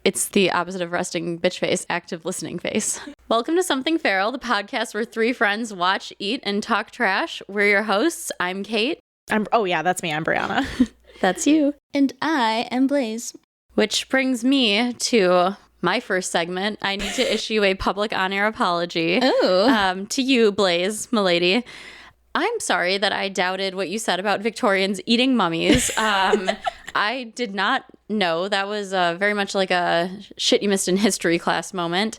It's the opposite of resting bitch face, active listening face. Welcome to Something Feral, the podcast where three friends watch, eat, and talk trash. We're your hosts. I'm Kate. Oh yeah, that's me. I'm Brianna. That's you. And I am Blaze. Which brings me to my first segment. I need to issue a public on-air apology to you, Blaze, milady. I'm sorry that I doubted what you said about Victorians eating mummies. I did not know. That was very much like a shit you missed in history class moment.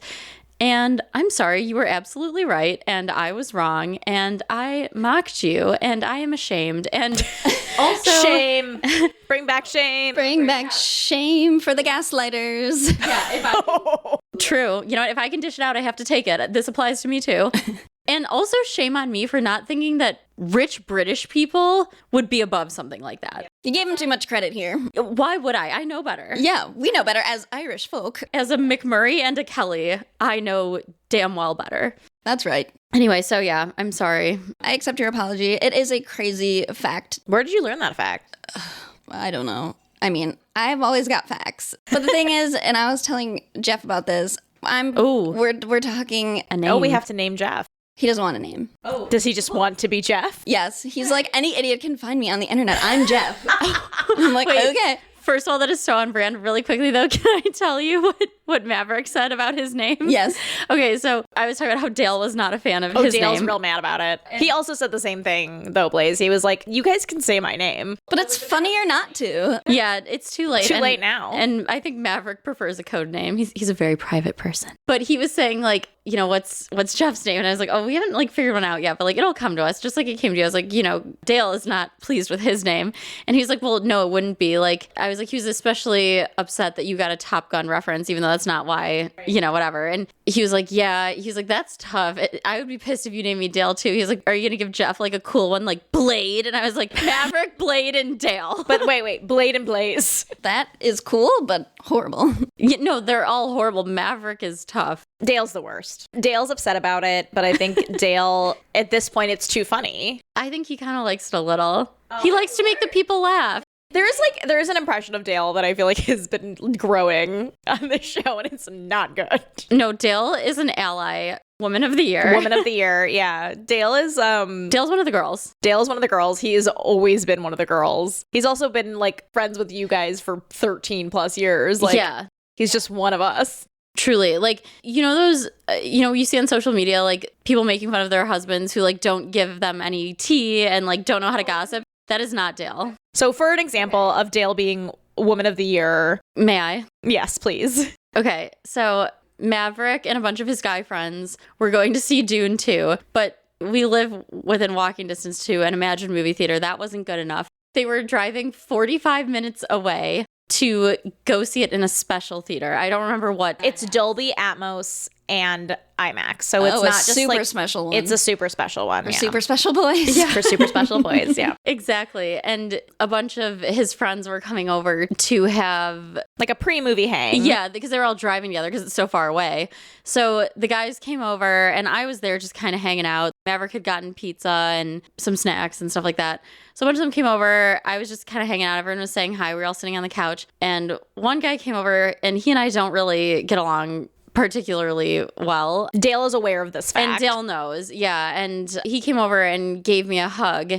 And I'm sorry, you were absolutely right, and I was wrong, and I mocked you, and I am ashamed. And also... Shame. Bring back shame. Bring back shame for the gaslighters. Yeah, True. You know what? If I can dish it out, I have to take it. This applies to me, too. And also shame on me for not thinking that rich British people would be above something like that. You gave him too much credit here. Why would I? I know better. Yeah, we know better as Irish folk. As a McMurray and a Kelly, I know damn well better. That's right. Anyway, so yeah, I'm sorry. I accept your apology. It is a crazy fact. Where did you learn that fact? I don't know. I mean, I've always got facts. But the thing is, and I was telling Jeff about this, we're talking a name. Oh, we have to name Jeff. He doesn't want a name. Oh. Does he just want to be Jeff? Yes. He's like, any idiot can find me on the internet. I'm Jeff. I'm like, wait, okay. First of all, that is so on brand. Really quickly, though, can I tell you what Maverick said about his name? Yes. Okay, so I was talking about how Dale was not a fan of his Dale's name. real mad about it. He also said the same thing, though, Blaze. He was like, you guys can say my name. But it's funnier not to. Yeah, it's too late. Too late now. And I think Maverick prefers a code name. He's a very private person. But he was saying, like, you know, what's Jeff's name? And I was like, oh, we haven't, like, figured one out yet. But, like, it'll come to us. Just like it came to you. I was like, you know, Dale is not pleased with his name. And he's like, well, no, it wouldn't be. Like, I was like, he was especially upset that you got a Top Gun reference, even though that's not why, you know, whatever. And he was like, yeah, he's like, that's tough. I would be pissed if you named me Dale too. He's like, are you going to give Jeff like a cool one, like Blade? And I was like, Maverick, Blade, and Dale. But wait, Blade and Blaze. That is cool, but horrible. No, they're all horrible. Maverick is tough. Dale's the worst. Dale's upset about it, but I think Dale, at this point, it's too funny. I think he kind of likes it a little. He likes to make the people laugh. There is an impression of Dale that I feel like has been growing on this show, and it's not good. No, Dale is an ally. Woman of the year. Woman of the year, yeah. Dale's one of the girls. Dale's one of the girls. He has always been one of the girls. He's also been, like, friends with you guys for 13 plus years. Like, yeah. He's just one of us. Truly. Like, you know, those, you see on social media, like, people making fun of their husbands who, like, don't give them any tea and, like, don't know how to gossip. That is not Dale. So for an example of Dale being Woman of the Year. May I? Yes, please. Okay, so Maverick and a bunch of his guy friends were going to see Dune 2, but we live within walking distance to an Imagine movie theater. That wasn't good enough. They were driving 45 minutes away to go see it in a special theater. I don't remember what. It's Dolby Atmos and IMAX. So it's not just super like special one. It's a super special one. For super special boys. Yeah. For super special boys, yeah. Exactly. And a bunch of his friends were coming over to have like a pre-movie hang. Yeah, because they were all driving together because it's so far away. So the guys came over and I was there just kind of hanging out. Maverick had gotten pizza and some snacks and stuff like that. So a bunch of them came over. I was just kind of hanging out. Everyone was saying hi. We were all sitting on the couch. And one guy came over and he and I don't really get along particularly well. Dale is aware of this fact. And Dale knows, yeah. And he came over and gave me a hug.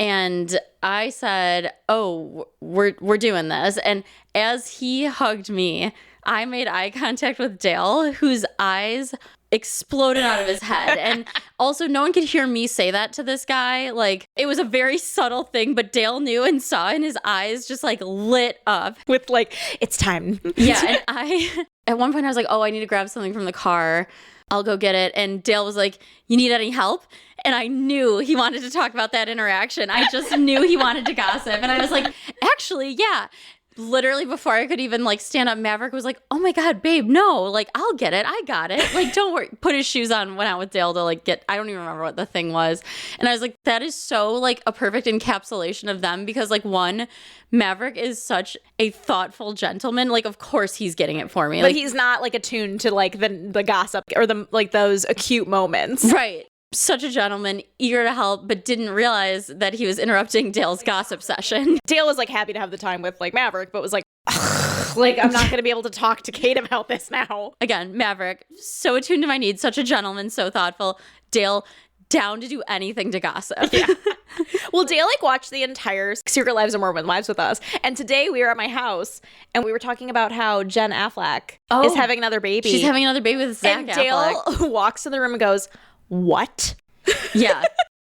And I said, oh, we're doing this. And as he hugged me, I made eye contact with Dale, whose eyes exploded out of his head. And also, no one could hear me say that to this guy. Like, it was a very subtle thing, but Dale knew and saw, and his eyes just, like, lit up. With, like, it's time. Yeah, and at one point, I was like, oh, I need to grab something from the car. I'll go get it. And Dale was like, you need any help? And I knew he wanted to talk about that interaction. I just knew he wanted to gossip. And I was like, actually, yeah. Literally before I could even like stand up, Maverick was like, oh my God, babe, no, like I'll get it. I got it. Like, don't worry. Put his shoes on, went out with Dale to like get, I don't even remember what the thing was. And I was like, that is so like a perfect encapsulation of them because like one, Maverick is such a thoughtful gentleman. Like, of course he's getting it for me. But like, he's not like attuned to like the gossip or the like those acute moments. Right. Such a gentleman, eager to help, but didn't realize that he was interrupting Dale's gossip session. Dale was like happy to have the time with like Maverick, but was like, like, I'm not going to be able to talk to Kate about this now. Again, Maverick, so attuned to my needs, such a gentleman, so thoughtful. Dale, down to do anything to gossip. Yeah. Well, Dale like watched the entire Secret Lives of Mormon Lives with us. And today we were at my house and we were talking about how Jen Affleck is having another baby. She's having another baby with Zach and Affleck. Dale walks in the room and goes, what? Yeah.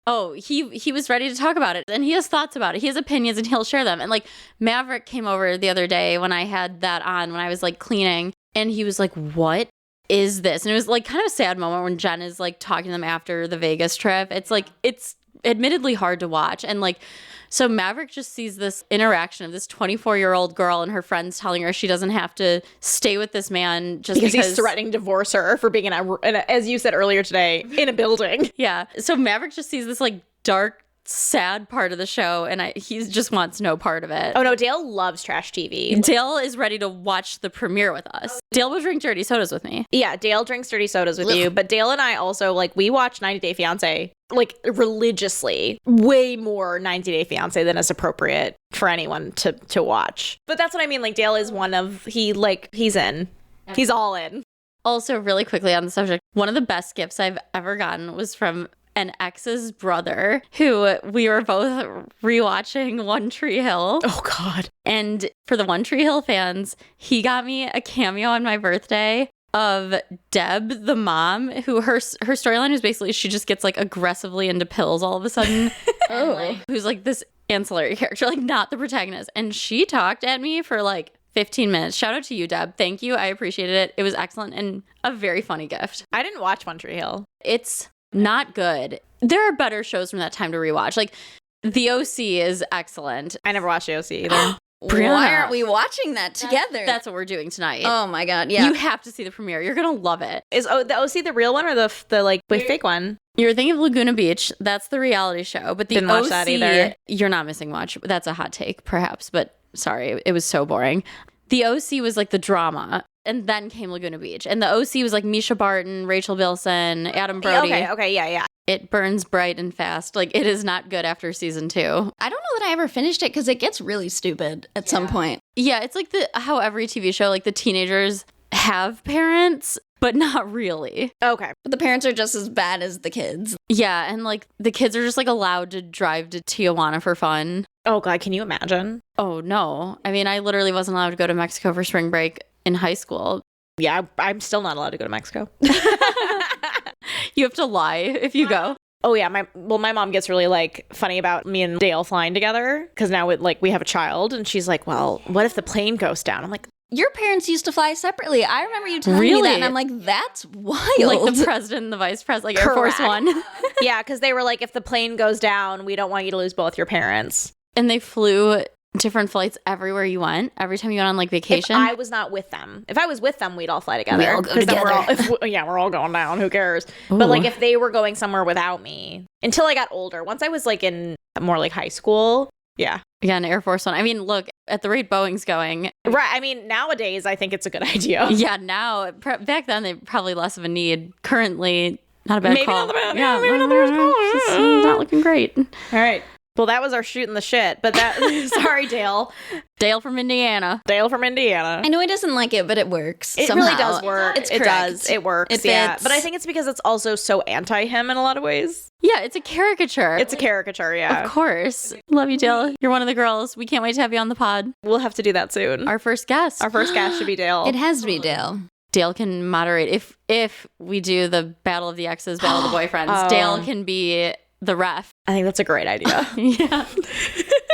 Oh, he was ready to talk about it, and he has thoughts about it. He has opinions, and he'll share them. And like Maverick came over the other day when I had that on, when I was like cleaning, and he was like, "What is this?" And it was like kind of a sad moment when Jen is like talking to them after the Vegas trip. It's like it's admittedly hard to watch, and like so Maverick just sees this interaction of this 24-year-old girl and her friends telling her she doesn't have to stay with this man just because he's threatening to divorce her for being in a, as you said earlier today, in a building. Yeah. So Maverick just sees this like dark, sad part of the show, and he just wants no part of it. Oh no, Dale loves trash TV. Dale is ready to watch the premiere with us. Dale will drink dirty sodas with me. Yeah, Dale drinks dirty sodas with you, but Dale and I also like we watch 90 Day Fiancé like religiously, way more 90 Day Fiancé than is appropriate for anyone to watch. But that's what I mean. Like Dale is he's in. He's all in. Also, really quickly on the subject, one of the best gifts I've ever gotten was from an ex's brother who we were both rewatching One Tree Hill. Oh, God. And for the One Tree Hill fans, he got me a cameo on my birthday of Deb, the mom, who her storyline is basically she just gets like aggressively into pills all of a sudden. Who's like this ancillary character, like not the protagonist. And she talked at me for like 15 minutes. Shout out to you, Deb. Thank you. I appreciated it. It was excellent and a very funny gift. I didn't watch One Tree Hill. It's not good. There are better shows from that time to rewatch. Like The OC is excellent. I never watched The OC either. Brianna. Why aren't we watching that together? That's what we're doing tonight. Oh my God, yeah. You have to see the premiere. You're going to love it. Is the OC the real one or the like fake one? You're thinking of Laguna Beach. That's the reality show. But the Didn't OC, watch that either. You're not missing much. That's a hot take, perhaps. But sorry, it was so boring. The OC was like the drama. And then came Laguna Beach. And the OC was like Misha Barton, Rachel Bilson, Adam Brody. Okay, yeah. It burns bright and fast. Like, it is not good after season 2. I don't know that I ever finished it because it gets really stupid at some point. Yeah, it's like how every TV show, like the teenagers have parents, but not really. Okay. But the parents are just as bad as the kids. Yeah, and like the kids are just like allowed to drive to Tijuana for fun. Oh God, can you imagine? Oh no. I mean, I literally wasn't allowed to go to Mexico for spring break in high school. Yeah, I'm still not allowed to go to Mexico. You have to lie if you go. Oh yeah, my mom gets really like funny about me and Dale flying together because now we have a child, and she's like, "Well, what if the plane goes down?" I'm like, your parents used to fly separately. I remember you telling me that, and I'm like, that's wild. Like the president and the vice president, like Air Force One. Yeah, because they were like, if the plane goes down, we don't want you to lose both your parents. And they flew different flights everywhere you went, every time you went on like vacation. If I was not with them. If I was with them, we'd all fly together. We all go together. We're all going down. Who cares? Ooh. But like if they were going somewhere without me, until I got older, once I was like in more like high school. Yeah. Yeah, an Air Force One. I mean, look, at the rate Boeing's going. Right. I mean, nowadays, I think it's a good idea. Yeah, now, back then, they probably less of a need. Currently, not a bad call. Maybe not the bad. Yeah, maybe not the worst call. It's not looking great. All right. Well, that was our shooting the shit, but sorry, Dale. Dale from Indiana. I know he doesn't like it, but it works. It somehow. really does work. It's it correct. does. It works. It yeah. fits. But I think it's because it's also so anti him in a lot of ways. Yeah, it's a caricature. It's a caricature, yeah. Of course. Love you, Dale. You're one of the girls. We can't wait to have you on the pod. We'll have to do that soon. Our first guest. Our first guest should be Dale. It has to be Dale. Dale can moderate. If we do the Battle of the Exes, Battle of the Boyfriends, Dale can be the ref. I think that's a great idea. Yeah.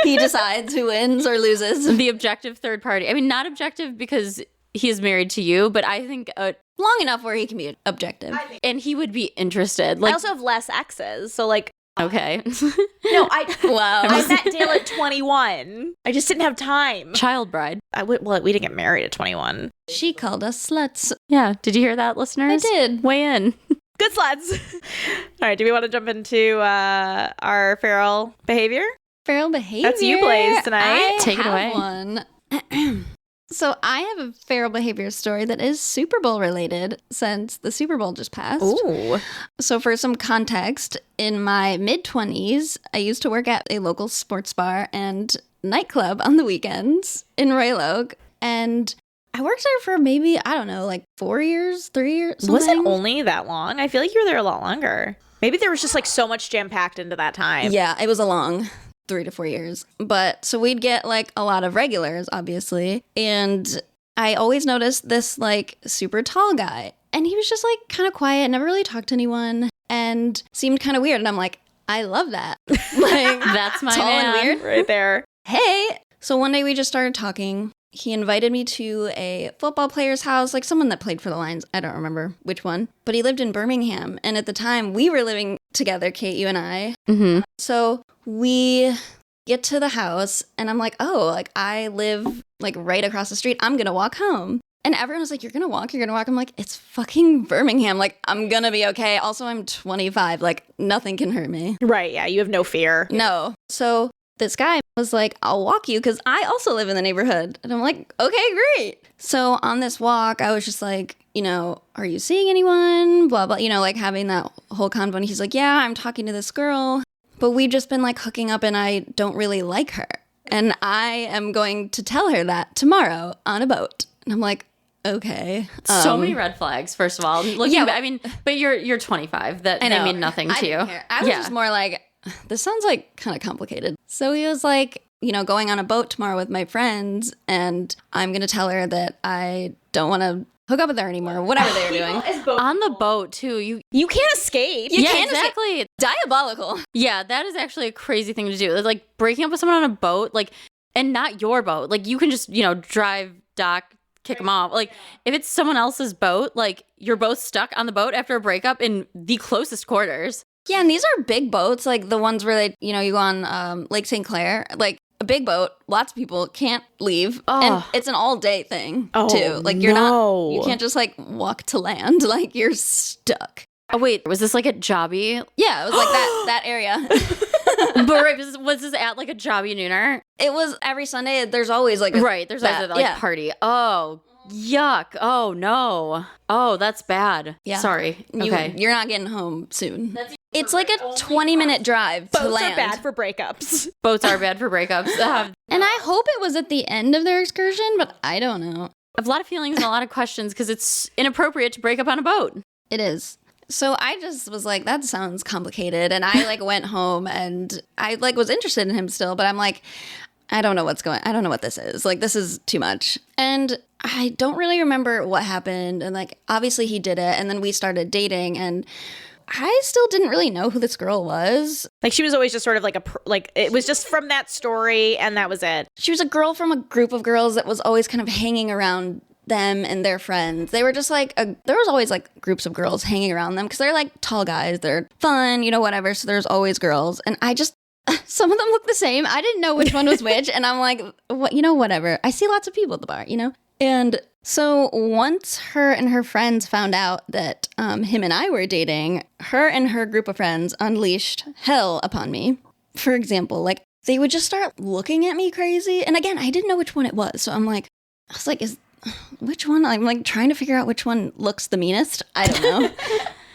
He decides who wins or loses. The objective third party. I mean, not objective because he is married to you, but I think long enough where he can be objective. and he would be interested. I Like, also have less exes, so like okay. no, Wow. I met Dale at 21. I just didn't have time. Child bride. We didn't get married at 21. She called us sluts. Yeah. Did you hear that, listeners? I did. Weigh in. Good sluts. All right, do we want to jump into our feral behavior? Feral behavior. That's you, Blaze, tonight. I Take it have away. One. So I have a feral behavior story that is Super Bowl related since the Super Bowl just passed. Ooh. So for some context, in my mid-20s, I used to work at a local sports bar and nightclub on the weekends in Royal Oak. And I worked there for maybe, I don't know, like 4 years, 3 years, something. Was it only that long? I feel like you were there a lot longer. Maybe there was just like so much jam-packed into that time. Yeah, it was a long 3 to 4 years. But so we'd get like a lot of regulars, obviously. And I always noticed this like super tall guy. And he was just like kind of quiet, never really talked to anyone, and seemed kind of weird. And I'm like, I love that. Like, that's my tall man. and weird. Right there. Hey. So one day we just started talking. He invited me to a football player's house, like someone that played for the Lions. I don't remember which one. But he lived in Birmingham. And at the time, we were living together, Kate, you and I. Mm-hmm. So we get to the house, and I'm like, oh, like I live like right across the street. I'm going to walk home. And everyone was like, you're going to walk? You're going to walk? I'm like, it's fucking Birmingham. Like, I'm going to be okay. Also, I'm 25. Like, nothing can hurt me. Right, yeah, you have no fear. No. So this guy was like, I'll walk you because I also live in the neighborhood. And I'm like, okay, great. So on this walk, I was just like, you know, are you seeing anyone? Blah, blah, you know, like having that whole convo. And he's like, yeah, I'm talking to this girl, but we've just been like hooking up and I don't really like her. And I am going to tell her that tomorrow on a boat. And I'm like, okay. So many red flags, first of all. Looking yeah, back, I mean, but you're 25. That I know. they mean nothing I to didn't you. care. I was just more like, this sounds like kind of complicated. So he was like, you know, going on a boat tomorrow with my friends, and I'm going to tell her that I don't want to hook up with her anymore, whatever they were doing. On the boat, too. You can't escape. You yeah, can't exactly. Diabolical. Yeah, that is actually a crazy thing to do. Like breaking up with someone on a boat, like, and not your boat. Like you can just, you know, drive, dock, kick them off. Like if it's someone else's boat, like you're both stuck on the boat after a breakup in the closest quarters. Yeah, and these are big boats, like the ones where they, you know, you go on Lake St. Clair, like a big boat. Lots of people can't leave, and it's an all-day thing too. Like you can't just like walk to land. Like you're stuck. Oh wait, was this like at Jobby? Yeah, it was like that area. But right, was this at like a Jobby Nooner? It was every Sunday. There's always like there's always a like party. Oh. Yuck. Oh, no. Oh, that's bad. Yeah. Sorry. Okay. You're not getting home soon. It's like a 20-minute drive to Boats land. are bad for breakups. Boats are bad for breakups. And I hope it was at the end of their excursion, but I don't know. I have a lot of feelings and a lot of questions because it's inappropriate to break up on a boat. It is. So I just was like, that sounds complicated. And I like went home and I like was interested in him still, but I'm like, I don't know I don't know what this is. Like, this is too much. And I don't really remember what happened. And like, obviously he did it. And then we started dating and I still didn't really know who this girl was. Like she was always just sort of like it was just from that story and that was it. She was a girl from a group of girls that was always kind of hanging around them and their friends. They were just like, there was always like groups of girls hanging around them because they're like tall guys. They're fun, you know, whatever. So there's always girls. And some of them look the same. I didn't know which one was which. And I'm like, what, you know, whatever. I see lots of people at the bar, you know? And so once her and her friends found out that him and I were dating, her and her group of friends unleashed hell upon me. For example, like they would just start looking at me crazy. And again, I didn't know which one it was. So I was like, which one? I'm like trying to figure out which one looks the meanest. I don't know.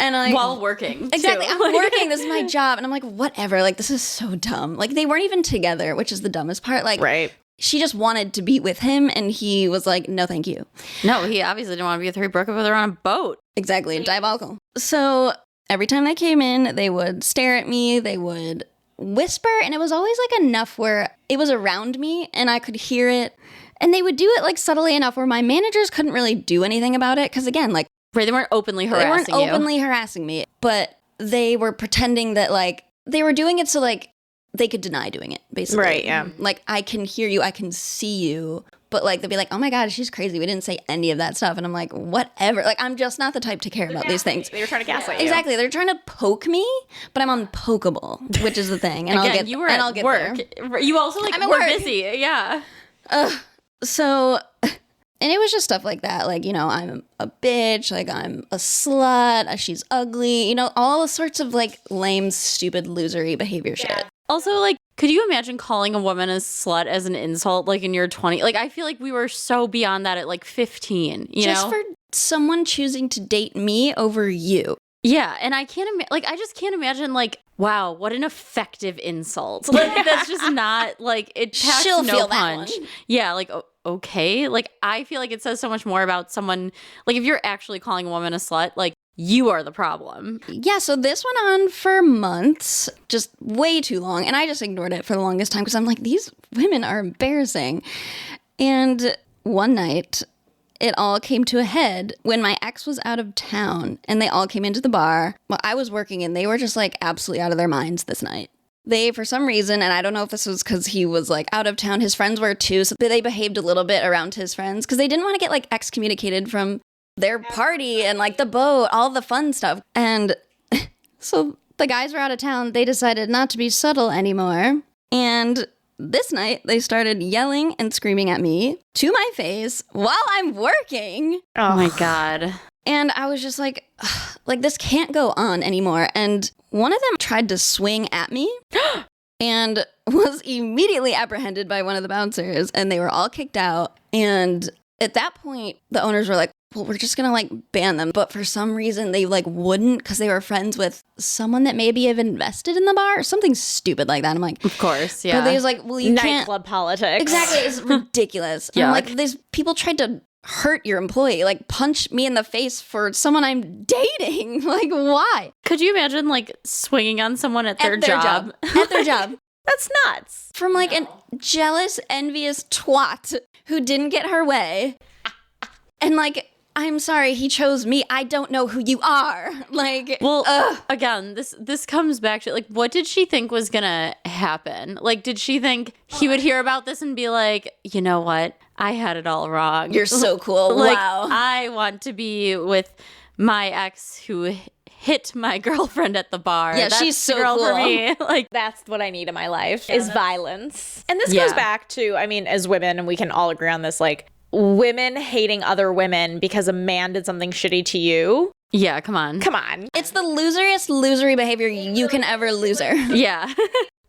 And while working. Exactly. Too. I'm working. This is my job. And I'm like, whatever. Like, this is so dumb. Like, they weren't even together, which is the dumbest part. Like, right. She just wanted to be with him. And he was like, no, thank you. No, he obviously didn't want to be with her. He broke up with her on a boat. Exactly. Diabolical. So every time they came in, they would stare at me. They would whisper. And it was always like enough where it was around me and I could hear it. And they would do it like subtly enough where my managers couldn't really do anything about it. Because again, like, right, they weren't openly harassing me, but they were pretending that like they were doing it so like they could deny doing it, basically. Right, yeah. Like, I can hear you, I can see you, but like they'd be like, oh my God, she's crazy. We didn't say any of that stuff. And I'm like, whatever. Like, I'm just not the type to care about these things. They were trying to gaslight you. Exactly. They're trying to poke me, but I'm unpokeable, which is the thing. And Again, you were at work. There. You also like were busy. Yeah. So, and it was just stuff like that. Like, you know, I'm a bitch. Like, I'm a slut. She's ugly. You know, all sorts of like lame, stupid, losery behavior shit. Also, like, could you imagine calling a woman a slut as an insult, like in your 20s? Like, I feel like we were so beyond that at like 15, you just know? for someone choosing to date me over you. Yeah, and I can't I just can't imagine wow, what an effective insult. That's just not it packs She'll no feel that punch. one. Yeah, okay. I feel like it says so much more about someone if you're actually calling a woman a slut, you are the problem. Yeah, so this went on for months, just way too long. And I just ignored it for the longest time because I'm like, these women are embarrassing. And one night, it all came to a head when my ex was out of town and they all came into the bar. Well, I was working and they were just absolutely out of their minds this night. They, for some reason, and I don't know if this was because he was out of town, his friends were too, so they behaved a little bit around his friends because they didn't want to get excommunicated from their party and the boat, all the fun stuff. And so the guys were out of town. They decided not to be subtle anymore. And this night they started yelling and screaming at me to my face while I'm working. Oh my God. And I was just this can't go on anymore. And one of them tried to swing at me and was immediately apprehended by one of the bouncers, and they were all kicked out. And at that point, the owners were like, well, we're just going to ban them. But for some reason, they wouldn't because they were friends with someone that maybe have invested in the bar or something stupid like that. I'm like, of course, yeah. But they was well, you can't. Nightclub politics. Exactly. It's ridiculous. Yeah. I'm these people tried to hurt your employee, punch me in the face for someone I'm dating. Why? Could you imagine swinging on someone at their job? At their job. That's nuts. From a jealous, envious twat who didn't get her way. And I'm sorry, he chose me. I don't know who you are. Again, this comes back to what did she think was gonna happen? Did she think he would hear about this and be like, you know what? I had it all wrong. You're so cool. Wow. I want to be with my ex who hit my girlfriend at the bar. Yeah, That's she's so the girl cool. for me. That's what I need in my life is violence. And this goes back to, as women, and we can all agree on this, women hating other women because a man did something shitty to you. Yeah, come on. It's the loseriest losery behavior you can ever loser. Yeah.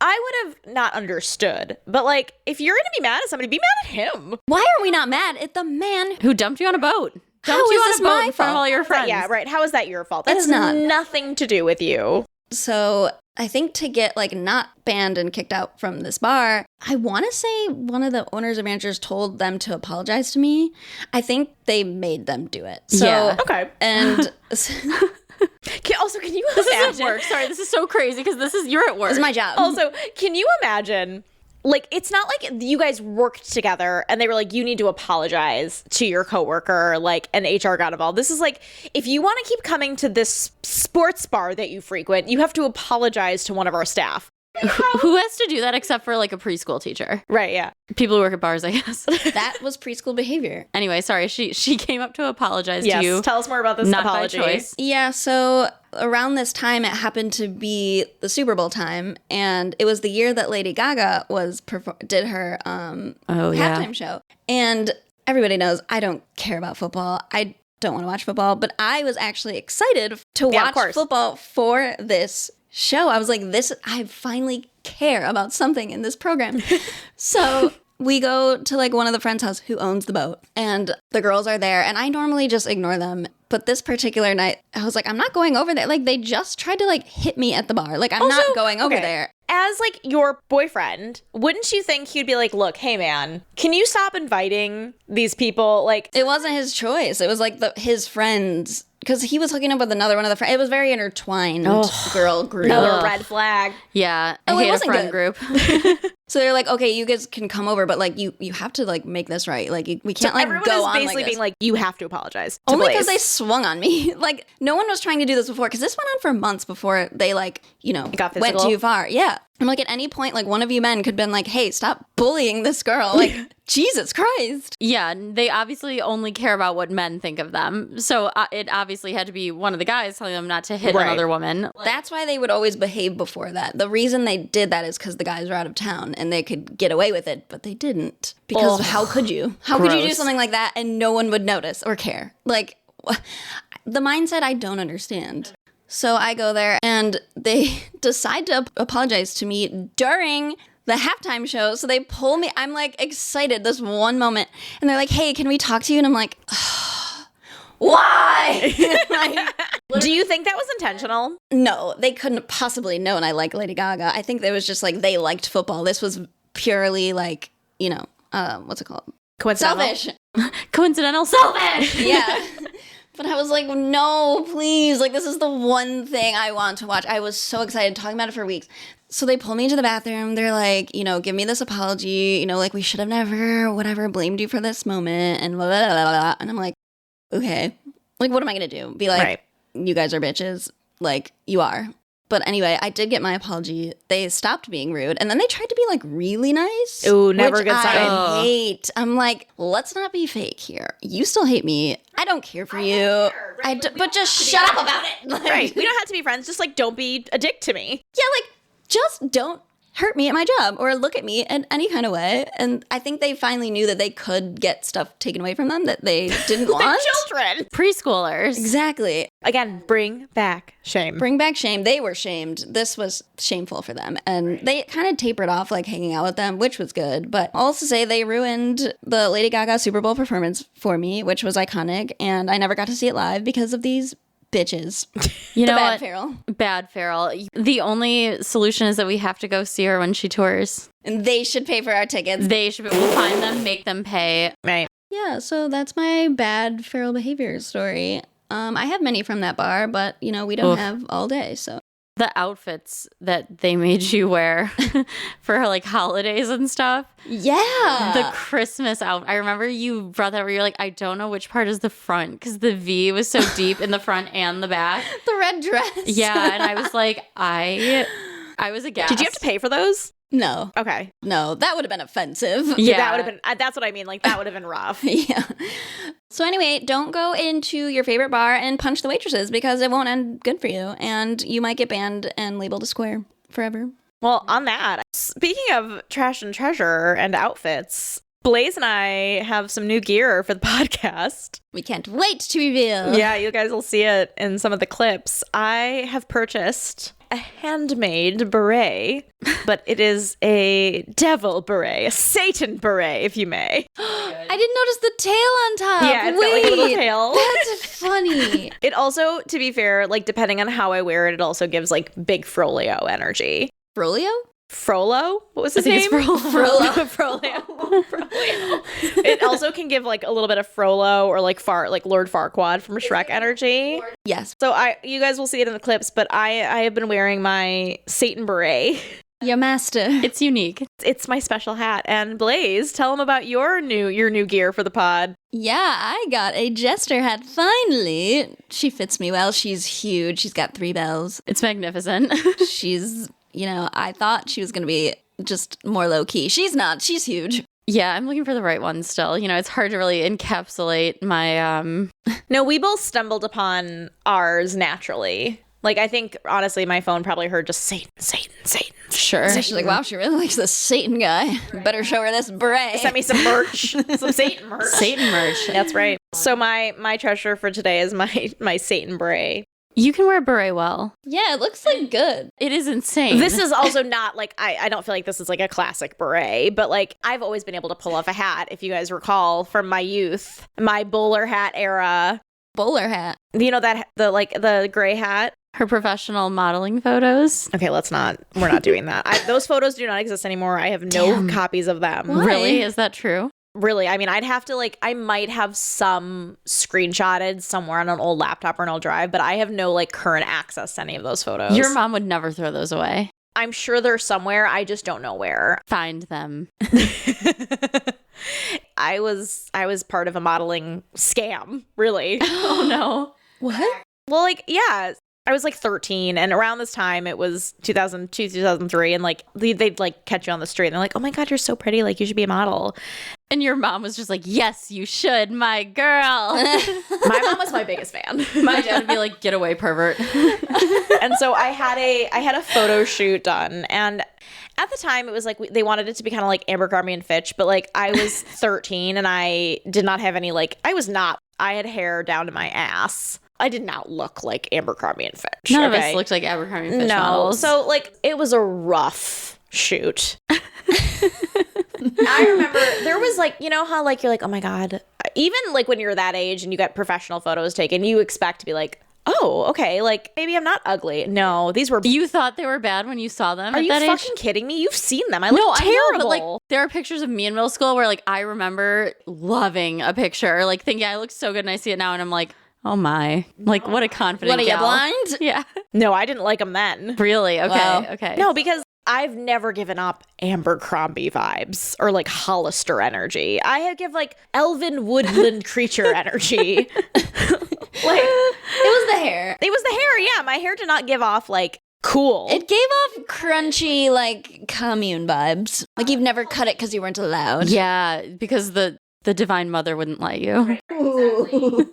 I would have not understood. But if you're going to be mad at somebody, be mad at him. Why are we not mad at the man? Who dumped you on a boat? How Dumped you is on this a boat my in front of fault? all your friends. Yeah, right. How is that your fault? That It's has not. nothing to do with you. So I think to get not banned and kicked out from this bar, I want to say one of the owners or managers told them to apologize to me. I think they made them do it. So, Yeah. Okay. And Can you This imagine? is at work. Sorry, this is so crazy because you're at work. it's my job. Also, can you imagine? It's not like you guys worked together and they were like, you need to apologize to your coworker, and HR got involved. This is if you want to keep coming to this sports bar that you frequent, you have to apologize to one of our staff. Who has to do that except for a preschool teacher? Right, yeah. People who work at bars, I guess. That was preschool behavior. Anyway, sorry. She came up to apologize Yes, to you. tell us more about this Not apology. by choice. Yeah, so around this time, it happened to be the Super Bowl time, and it was the year that Lady Gaga did her halftime show. And everybody knows I don't care about football. I don't want to watch football, but I was actually excited to watch football for this show. I was like, I finally care about something in this program. So we go to one of the friends' house who owns the boat, and the girls are there, and I normally just ignore them. But this particular night, I was like, I'm not going over there. They just tried to hit me at the bar. I'm not going over there. As your boyfriend, wouldn't you think he'd be like, look, hey man, can you stop inviting these people? It wasn't his choice. It was his friends, because he was hooking up with another one of the friends. It was very intertwined girl group. Another red flag. Yeah, I Oh, it hate a wasn't friend good. group. So they're like, okay, you guys can come over, but you have to make this right. We can't Everyone go is on basically like this. being like, you have to apologize. To Only Blaze. because they swung on me. No one was trying to do this before, because this went on for months before they got went physical? too far. Yeah. I'm at any point, one of you men could have been like, hey, stop bullying this girl. Jesus Christ. Yeah, they obviously only care about what men think of them. So it obviously had to be one of the guys telling them not to hit Right. another woman. That's why they would always behave before that. The reason they did that is because the guys were out of town and they could get away with it, but they didn't. Because how could you? How could you do Gross. something like that and no one would notice or care? The mindset I don't understand. So I go there and they decide to apologize to me during the halftime show. So they pull me. I'm excited this one moment. And they're like, hey, can we talk to you? And I'm like, why? Do you think that was intentional? No, they couldn't have possibly known I like Lady Gaga. I think it was just like they liked football. This was purely like, what's it called? Coincidental? Selfish. Coincidental selfish. Yeah. But I was like, no, please. Like, this is the one thing I want to watch. I was so excited, talking about it for weeks. So they pull me into the bathroom. They're like, give me this apology. Like, we should have never, whatever, blamed you for this moment. And blah, blah, blah, blah. And I'm like, okay. Like, what am I going to do? Be like, Right. You guys are bitches. Like, you are. But anyway, I did get my apology. They stopped being rude. And then they tried to be, like, really nice. Ooh, never which a good sign. I hate. I'm like, let's not be fake here. You still hate me. I don't care for you. But just shut up about it. Like, Right. We don't have to be friends. Just, like, don't be a dick to me. yeah, like, just don't hurt me at my job or look at me in any kind of way. And I think they finally knew that they could get stuff taken away from them that they didn't want. Children. Preschoolers. Exactly. Again, bring back shame. Bring back shame. They were shamed. This was shameful for them. And they kind of tapered off, like, hanging out with them, which was good. But I'll also say they ruined the Lady Gaga Super Bowl performance for me, which was iconic. And I never got to see it live because of these bitches. You know Bad what? Feral. Bad Feral. The only solution is that we have to go see her when she tours. And they should pay for our tickets. We'll find them, make them pay. Right. Yeah, so that's my bad feral behavior story. I have many from that bar, but, we don't have all day, so. The outfits that they made you wear for like holidays and stuff. Yeah. The Christmas outfit. I remember you brought that where you're like, I don't know which part is the front because the V was so deep in the front and the back. The red dress. Yeah, and I was like, I was aghast. Did you have to pay for those? No. Okay. No, that would have been offensive. Yeah. That would have been, that's what I mean. Like, that would have been rough. Yeah. So anyway, don't go into your favorite bar and punch the waitresses because it won't end good for you. And you might get banned and labeled a square forever. Well, on that, speaking of trash and treasure and outfits, Blaze and I have some new gear for the podcast. We can't wait to reveal. Yeah, you guys will see it in some of the clips. I have purchased a handmade beret, but it is a devil beret, a Satan beret, if you may. I didn't notice the tail on top. Yeah, it's got like a little tail. That's funny. It also, to be fair, like depending on how I wear it, it also gives like big Frollo energy. Frollo? Frollo? What was his I name? think it's Frollo. Frollo. It also can give like a little bit of Frollo or like Lord Farquaad from Shrek energy. Yes. So you guys will see it in the clips, but I have been wearing my Satan beret. Your master. It's unique. It's my special hat. And Blaze, tell them about your new gear for the pod. Yeah, I got a jester hat finally. She fits me well. She's huge. She's got 3 bells. It's magnificent. She's, I thought she was going to be just more low key. She's not. She's huge. Yeah, I'm looking for the right one still. It's hard to really encapsulate my No, we both stumbled upon ours naturally. Like, I think, honestly, my phone probably heard just Satan. Sure. So she's like, wow, she really likes this Satan guy. Better show her this beret. Sent me some merch. Some Satan merch. Satan merch. That's right. So my treasure for today is my Satan beret. You can wear a beret well. Yeah, it looks like good. It is insane. This is also not like, I don't feel like this is like a classic beret, but like I've always been able to pull off a hat, if you guys recall, from my youth, my bowler hat era. Bowler hat. You know that, the gray hat? her professional modeling photos. Okay, we're not doing that. Those photos do not exist anymore. I have no copies of them. Why? Really? Is that true? Really, I mean, I'd have to I might have some screenshotted somewhere on an old laptop or an old drive, but I have no current access to any of those photos. Your mom would never throw those away. I'm sure they're somewhere. I just don't know where. Find them. I was part of a modeling scam, really. Oh no. What? Well, yeah. I was 13, and around this time it was 2002, 2003, and they'd catch you on the street and they're like, "Oh my god, you're so pretty, you should be a model." And your mom was just like, "Yes, you should, my girl." My mom was my biggest fan. My dad would be like, "Get away, pervert." And so I had a photo shoot done, and at the time it was they wanted it to be kind of like Abercrombie and Fitch, but I was 13 and I did not have any I had hair down to my ass. I did not look like Abercrombie and Fitch. None of us looked like Abercrombie and Fitch models. So it was a rough shoot. I remember there was you know how you're "Oh my god," even when you're that age and you get professional photos taken, you expect to be Oh, okay. Like, maybe I'm not ugly. No, these were... You thought they were bad when you saw them Are at you that fucking age? kidding me? You've seen them. I look No, terrible. I know, but like there are pictures of me in middle school where like I remember loving a picture, like thinking I look so good, and I see it now and I'm like, oh my, like what a confident What are you, gal. blind? Yeah. No, I didn't like them then. Really? Okay. Wow. Okay. No, because I've never given up Abercrombie vibes or like Hollister energy. I give like elven woodland creature energy. Like, It was the hair. it was the hair. Yeah, my hair did not give off like cool. It gave off crunchy, like, commune vibes. Like you've never cut it because you weren't allowed. Yeah, because the divine mother wouldn't let you.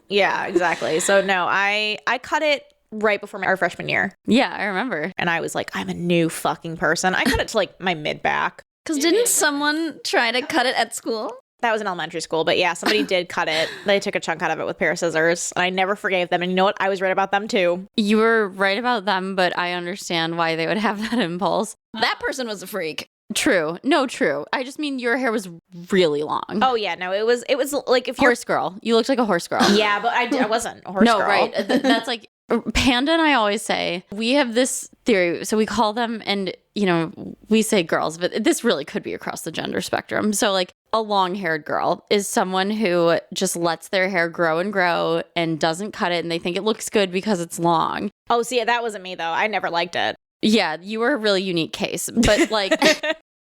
Yeah, exactly. So no, I cut it right before our freshman year, Yeah, I remember. and I was like, I'm a new fucking person. I cut it to like my mid back. Because didn't someone try to cut it at school? That was in elementary school, but yeah, somebody did cut it. They took a chunk out of it with a pair of scissors, and I never forgave them. And you know what? I was right about them too. You were right about them, but I understand why they would have that impulse. That person was a freak. True. No, true. I just mean your hair was really long. Oh yeah, no, it was like if you're Horse girl. You looked like a horse girl. yeah, but I wasn't a horse No, girl. right. That's like Panda and I always say we have this theory. So we call them, and you know, we say girls, but this really could be across the gender spectrum. So like a long-haired girl is someone who just lets their hair grow and grow and doesn't cut it, and they think it looks good because it's long. Oh, see, that wasn't me though. I never liked it. Yeah, you were a really unique case. But like,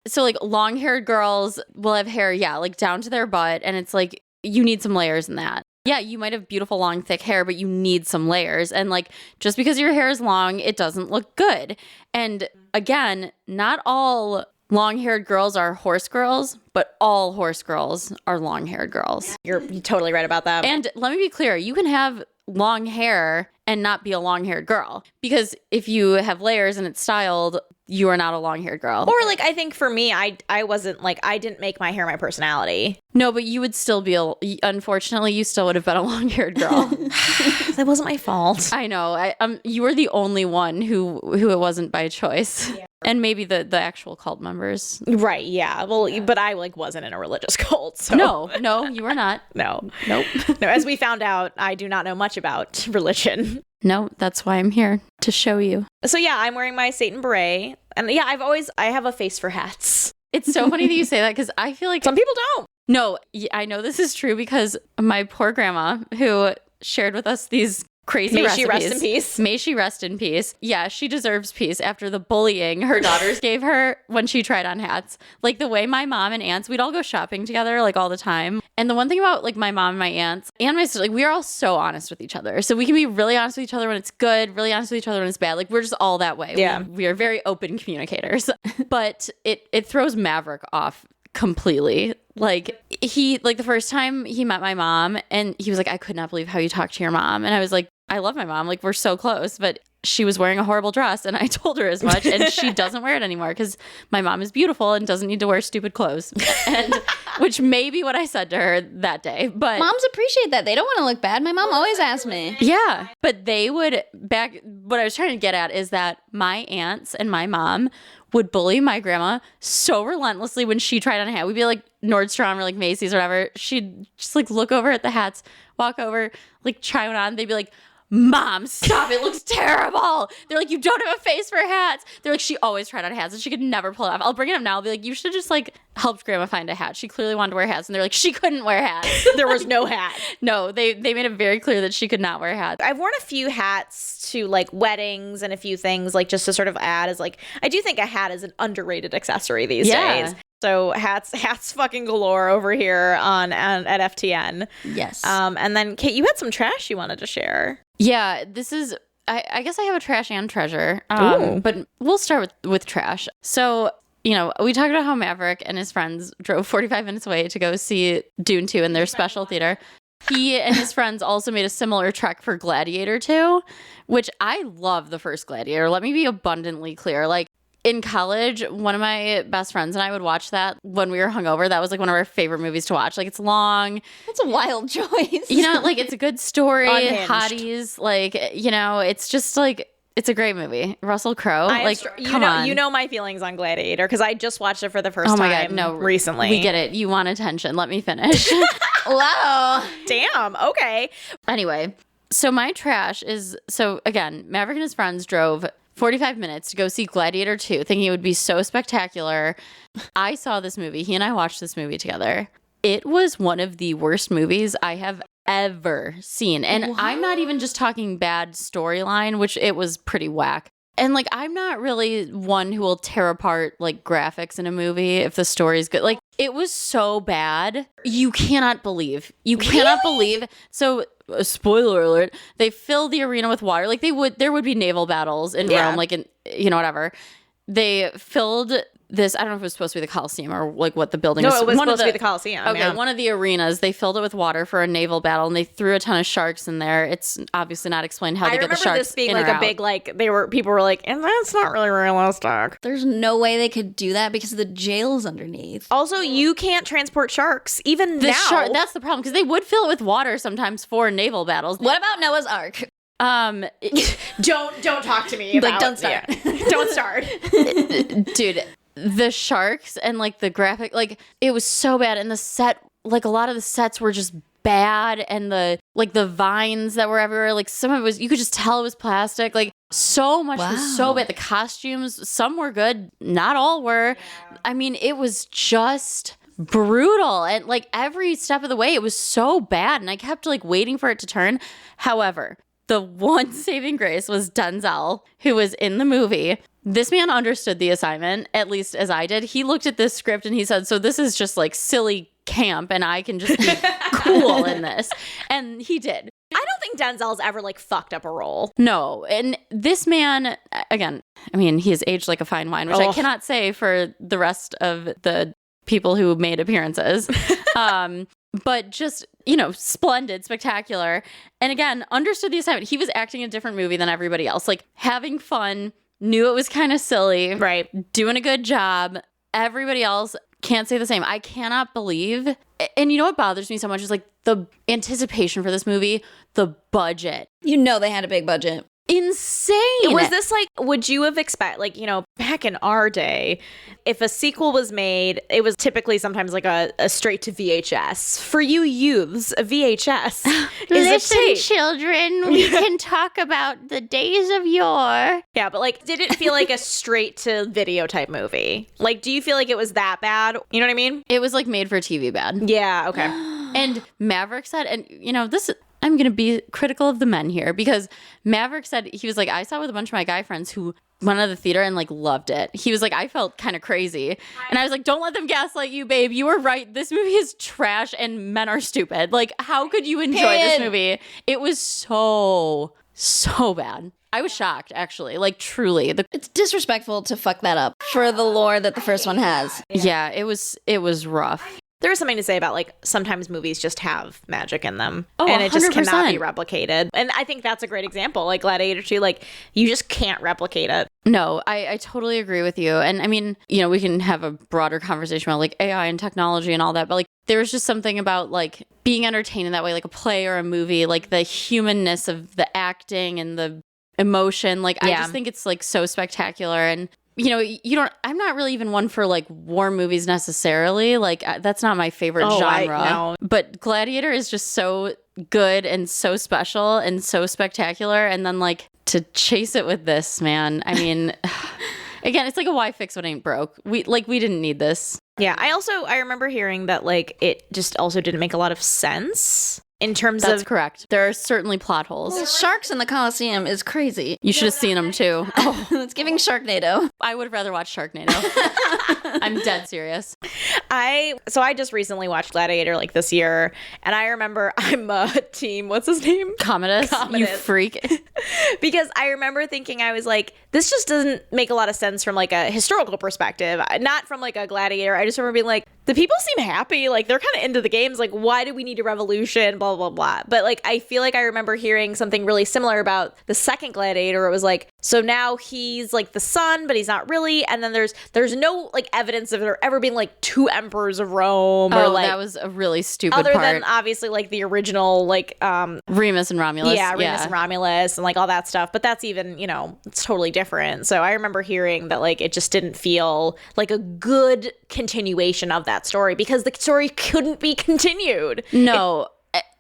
so like long-haired girls will have hair, yeah, like down to their butt, and it's like you need some layers in that. Yeah, you might have beautiful, long, thick hair, but you need some layers. And like, just because your hair is long, it doesn't look good. And again, not all long-haired girls are horse girls, but all horse girls are long-haired girls. You're totally right about that. And let me be clear, you can have long hair and not be a long-haired girl. Because if you have layers and it's styled, you are not a long-haired girl. or like, I think for me, I wasn't like, I didn't make my hair my personality. No, but you would still be, unfortunately, you still would have been a long-haired girl. That wasn't my fault. I know. You were the only one who it wasn't by choice. Yeah. And maybe the actual cult members. Right, yeah. Well, but I like wasn't in a religious cult. So No, you were not. no. Nope. No, as we found out, I do not know much about religion. No, that's why I'm here, to show you. So yeah, I'm wearing my Satan beret. And yeah, I have a face for hats. It's so funny that you say that because I feel like Some people don't. No, I know this is true because my poor grandma who shared with us these crazy May recipes. she rest in peace. May she rest in peace. Yeah, she deserves peace after the bullying her daughters gave her when she tried on hats. Like the way my mom and aunts, we'd all go shopping together like all the time. And the one thing about like my mom and my aunts and my sister, like we are all so honest with each other. So we can be really honest with each other when it's good, really honest with each other when it's bad. Like we're just all that way. Yeah. We are very open communicators. But it throws Maverick off completely. Like the first time he met my mom and he was like, I could not believe how you talk to your mom. And I was like, I love my mom. Like we're so close, but she was wearing a horrible dress and I told her as much and she doesn't wear it anymore because my mom is beautiful and doesn't need to wear stupid clothes. And which may be what I said to her that day. But Moms appreciate that. They don't want to look bad. My mom always asks me. yeah, but they would what I was trying to get at is that my aunts and my mom would bully my grandma so relentlessly when she tried on a hat. We'd be like Nordstrom or like Macy's or whatever. She'd just like look over at the hats, walk over, like try one on. They'd be like, Mom, stop, it looks terrible. They're like, you don't have a face for hats. They're like, she always tried on hats and she could never pull it off. I'll bring it up now. I'll be like, you should just like helped grandma find a hat. She clearly wanted to wear hats. And they're like, she couldn't wear hats. There was no hat. No, they made it very clear that she could not wear hats. I've worn a few hats to like weddings and a few things like just to sort of add as like, I do think a hat is an underrated accessory these days. So hats fucking galore over here at FTN. Yes. And then Kate, you had some trash you wanted to share. Yeah, this is, I guess I have a trash and treasure, Ooh. but we'll start with trash. So, you know, we talked about how Maverick and his friends drove 45 minutes away to go see Dune 2 in their special theater. He and his friends also made a similar trek for Gladiator 2, which I love the first Gladiator. Let me be abundantly clear. Like, in college, one of my best friends and I would watch that when we were hungover. That was like one of our favorite movies to watch. Like it's long. That's a wild choice. You know, like it's a good story. Unhinged. Hotties. Like, you know, it's just like, it's a great movie. Russell Crowe. Like, come on. You know my feelings on Gladiator because I just watched it for the first Oh my time God, no, recently. We get it. You want attention. Let me finish. Wow. Damn. Okay. Anyway, So my trash is, so again, Maverick and his friends drove 45 minutes to go see Gladiator 2, thinking it would be so spectacular. I saw this movie. He and I watched this movie together. It was one of the worst movies I have ever seen. And I'm not even just talking bad storyline, which it was pretty whack. And like, I'm not really one who will tear apart like graphics in a movie if the story's good. Like, it was so bad. You cannot believe. So, spoiler alert, they fill the arena with water. Like there would be naval battles in Rome, like in, whatever. They filled this, I don't know if it was supposed to be the Coliseum or like what the building was. No, it was supposed to be the Coliseum. Okay, one of the arenas, they filled it with water for a naval battle and they threw a ton of sharks in there. It's obviously not explained how they get the sharks. I remember this being like a big, like, people were like, and that's not really realistic. There's no way they could do that because the jail's underneath. Also, you can't transport sharks, even now. That's the problem, because they would fill it with water sometimes for naval battles. What about Noah's Ark? Don't talk to me about, like, don't start. Yeah. Don't start. Dude, the sharks and like the graphic, like it was so bad. And the set, like a lot of the sets were just bad. And the vines that were everywhere, like some of it was, you could just tell it was plastic. Like so much was so bad. The costumes, some were good, not all were. I mean, it was just brutal. And like every step of the way, it was so bad. And I kept like waiting for it to turn. However, the one saving grace was Denzel, who was in the movie. This man understood the assignment, at least as I did. He looked at this script and he said, so this is just like silly camp and I can just be cool in this. And he did. I don't think Denzel's ever like fucked up a role. No. And this man, again, I mean, he has aged like a fine wine, which I cannot say for the rest of the people who made appearances. But just, splendid, spectacular. And again, understood the assignment. He was acting a different movie than everybody else. Like having fun, knew it was kind of silly. Right. Doing a good job. Everybody else can't say the same. I cannot believe. And you know what bothers me so much is like the anticipation for this movie, the budget. They had a big budget. Insane. Was this like, would you have expected, like, back in our day, if a sequel was made, it was typically sometimes like a straight to VHS. For you youths, a VHS is Listen, a tape. Children, we can talk about the days of yore. Yeah, but like, did it feel like a straight to video type movie? Like, do you feel like it was that bad? You know what I mean? It was like made for TV bad. Yeah, okay. And Maverick said, and this I'm going to be critical of the men here because Maverick said, he was like, I saw with a bunch of my guy friends who went to the theater and like loved it. He was like, I felt kind of crazy. And I was like, don't let them gaslight you, babe. You were right. This movie is trash and men are stupid. Like, how could you enjoy this movie? It was so bad. I was shocked, actually. Like, truly. It's disrespectful to fuck that up for the lore that the first one has. Yeah, it was rough. There is something to say about like sometimes movies just have magic in them and it just cannot be replicated. And I think that's a great example. Like Gladiator 2, like you just can't replicate it. No, I totally agree with you. And I mean, we can have a broader conversation about like AI and technology and all that. But like there was just something about like being entertained in that way, like a play or a movie, like the humanness of the acting and the emotion. Like I just think it's like so spectacular. And I'm not really even one for like war movies necessarily. Like that's not my favorite genre. But Gladiator is just so good and so special and so spectacular. And then like to chase it with this, man. I mean, again, it's like a why fix what ain't broke. We didn't need this. Yeah. I remember hearing that like it just also didn't make a lot of sense. In terms That's correct. There are certainly plot holes. Well, sharks in the Coliseum is crazy. You should have seen them too. It's giving Sharknado. I would have rather watched Sharknado. I'm dead serious. I just recently watched Gladiator like this year, and I remember I'm a team. What's his name? Commodus. You freak. Because I remember thinking, I was like, this just doesn't make a lot of sense from like a historical perspective, not from like a Gladiator. I just remember being like, the people seem happy, like they're kind of into the games. Like, why do we need a revolution? Blah blah blah. But like, I feel like I remember hearing something really similar about the second Gladiator. Where it was like, so now he's like the son, but he's not really. And then there's no like evidence of there ever being like two emperors of Rome, or like that was a really stupid other part. Than obviously like the original like Remus and Romulus. Yeah, Remus and Romulus and like all that stuff. But that's even it's totally different. So I remember hearing that like it just didn't feel like a good continuation of that story because the story couldn't be continued. No,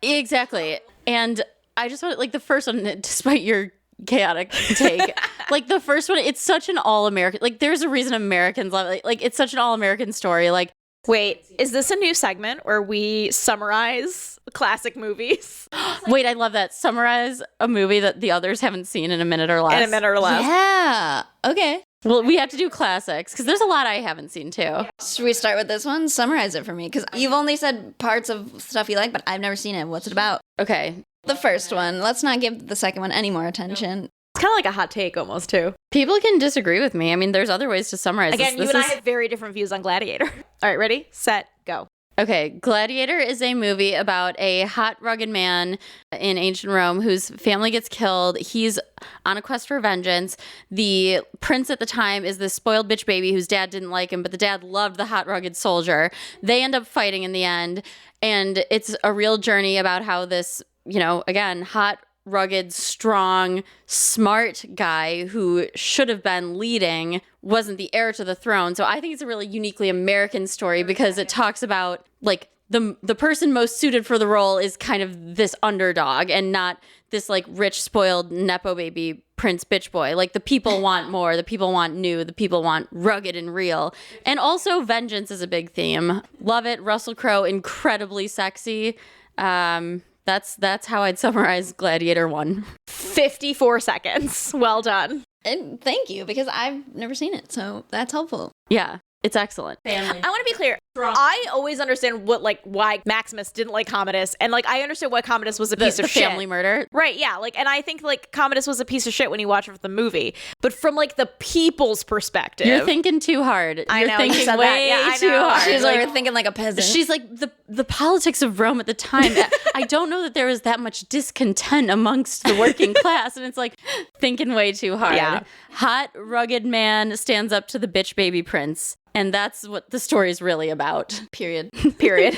exactly. And I just want like the first one, despite your chaotic take, like the first one, it's such an all-American, like there's a reason Americans love it. Like it's such an all-American story. Like, wait, is this a new segment where we summarize classic movies? Wait, I love that. Summarize a movie that the others haven't seen in a minute or less. In a minute or less. Yeah. Okay. Well, we have to do classics because there's a lot I haven't seen too. Should we start with this one? Summarize it for me, because you've only said parts of stuff you like, but I've never seen it. What's it about? Okay. The first one. Let's not give the second one any more attention. It's kind of like a hot take almost, too. People can disagree with me. I mean, there's other ways to summarize Again, this. you and I have very different views on Gladiator. All right, ready, set, go. Okay, Gladiator is a movie about a hot, rugged man in ancient Rome whose family gets killed. He's on a quest for vengeance. The prince at the time is this spoiled bitch baby whose dad didn't like him, but the dad loved the hot, rugged soldier. They end up fighting in the end, and it's a real journey about how this, you know, again, hot, rugged, strong, smart guy who should have been leading wasn't the heir to the throne. So I think it's a really uniquely American story because it talks about like the person most suited for the role is kind of this underdog and not this like rich, spoiled nepo baby prince bitch boy. Like the people want more, the people want new, the people want rugged and real. And also vengeance is a big theme. Love it. Russell Crowe, incredibly sexy. That's how I'd summarize Gladiator 1. 54 seconds. Well done. And thank you, because I've never seen it, so that's helpful. Yeah, it's excellent. I want to be clear. I always understand why Maximus didn't like Commodus, and like I understood why Commodus was a piece of shit. Family murder. Right, yeah, like, and I think like Commodus was a piece of shit when you watch it for the movie, but from like the people's perspective, you're thinking too hard. You're thinking way too hard. She's like, thinking like a peasant. she's like the politics of Rome at the time. I don't know that there was that much discontent amongst the working class, and it's like thinking way too hard. Yeah. Hot, rugged man stands up to the bitch baby prince. And that's what the story is really about. Period. Period.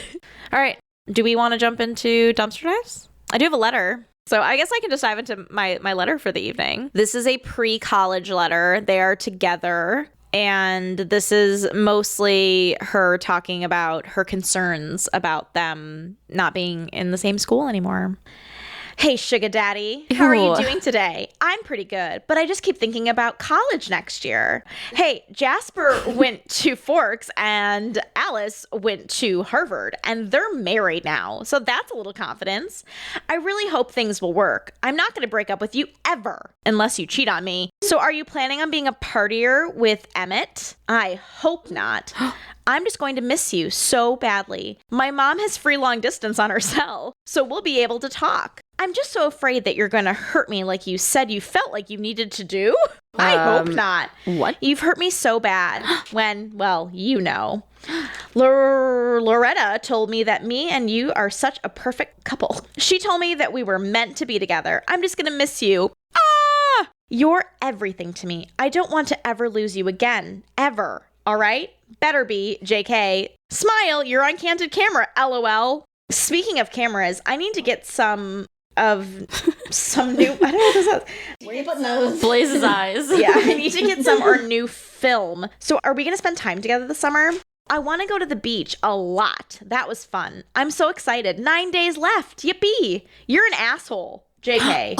All right. Do we want to jump into dumpster dives? I do have a letter. So I guess I can just dive into my letter for the evening. This is a pre-college letter. They are together. And this is mostly her talking about her concerns about them not being in the same school anymore. Hey, sugar daddy, how are you doing today? I'm pretty good, but I just keep thinking about college next year. Hey, Jasper went to Forks and Alice went to Harvard, and they're married now, so that's a little confidence. I really hope things will work. I'm not going to break up with you ever, unless you cheat on me. So are you planning on being a partier with Emmett? I hope not. I'm just going to miss you so badly. My mom has free long distance on her cell, so we'll be able to talk. I'm just so afraid that you're going to hurt me like you said you felt like you needed to do. I hope not. What? You've hurt me so bad when, well, you know. Loretta told me that me and you are such a perfect couple. She told me that we were meant to be together. I'm just going to miss you. Ah! You're everything to me. I don't want to ever lose you again. Ever. All right? Better be, JK. Smile, you're on candid camera, LOL. Speaking of cameras, I need to get some new, I don't know what this is. Where are you putting those? Blaze's eyes. Yeah, I need to get some or new film. So are we going to spend time together this summer? I want to go to the beach a lot. That was fun. I'm so excited. 9 days left. Yippee. You're an asshole, JK.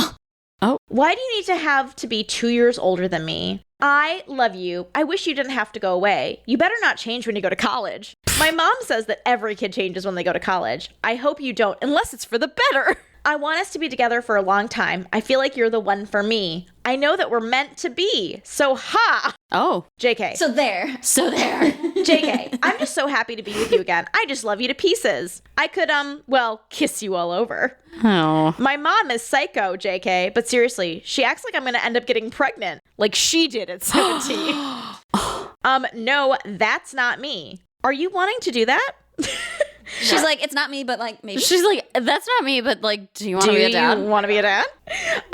Oh. Why do you need to have to be 2 years older than me? I love you. I wish you didn't have to go away. You better not change when you go to college. My mom says that every kid changes when they go to college. I hope you don't, unless it's for the better. I want us to be together for a long time. I feel like you're the one for me. I know that we're meant to be. So ha! Oh. JK. So there. JK, I'm just so happy to be with you again. I just love you to pieces. I could, kiss you all over. Oh. My mom is psycho, JK, but seriously, she acts like I'm going to end up getting pregnant, like she did at 17. No, that's not me. Are you wanting to do that? She's like, it's not me, but like maybe. She's like, that's not me, but like, do you want to be a dad? Do you want to be a dad?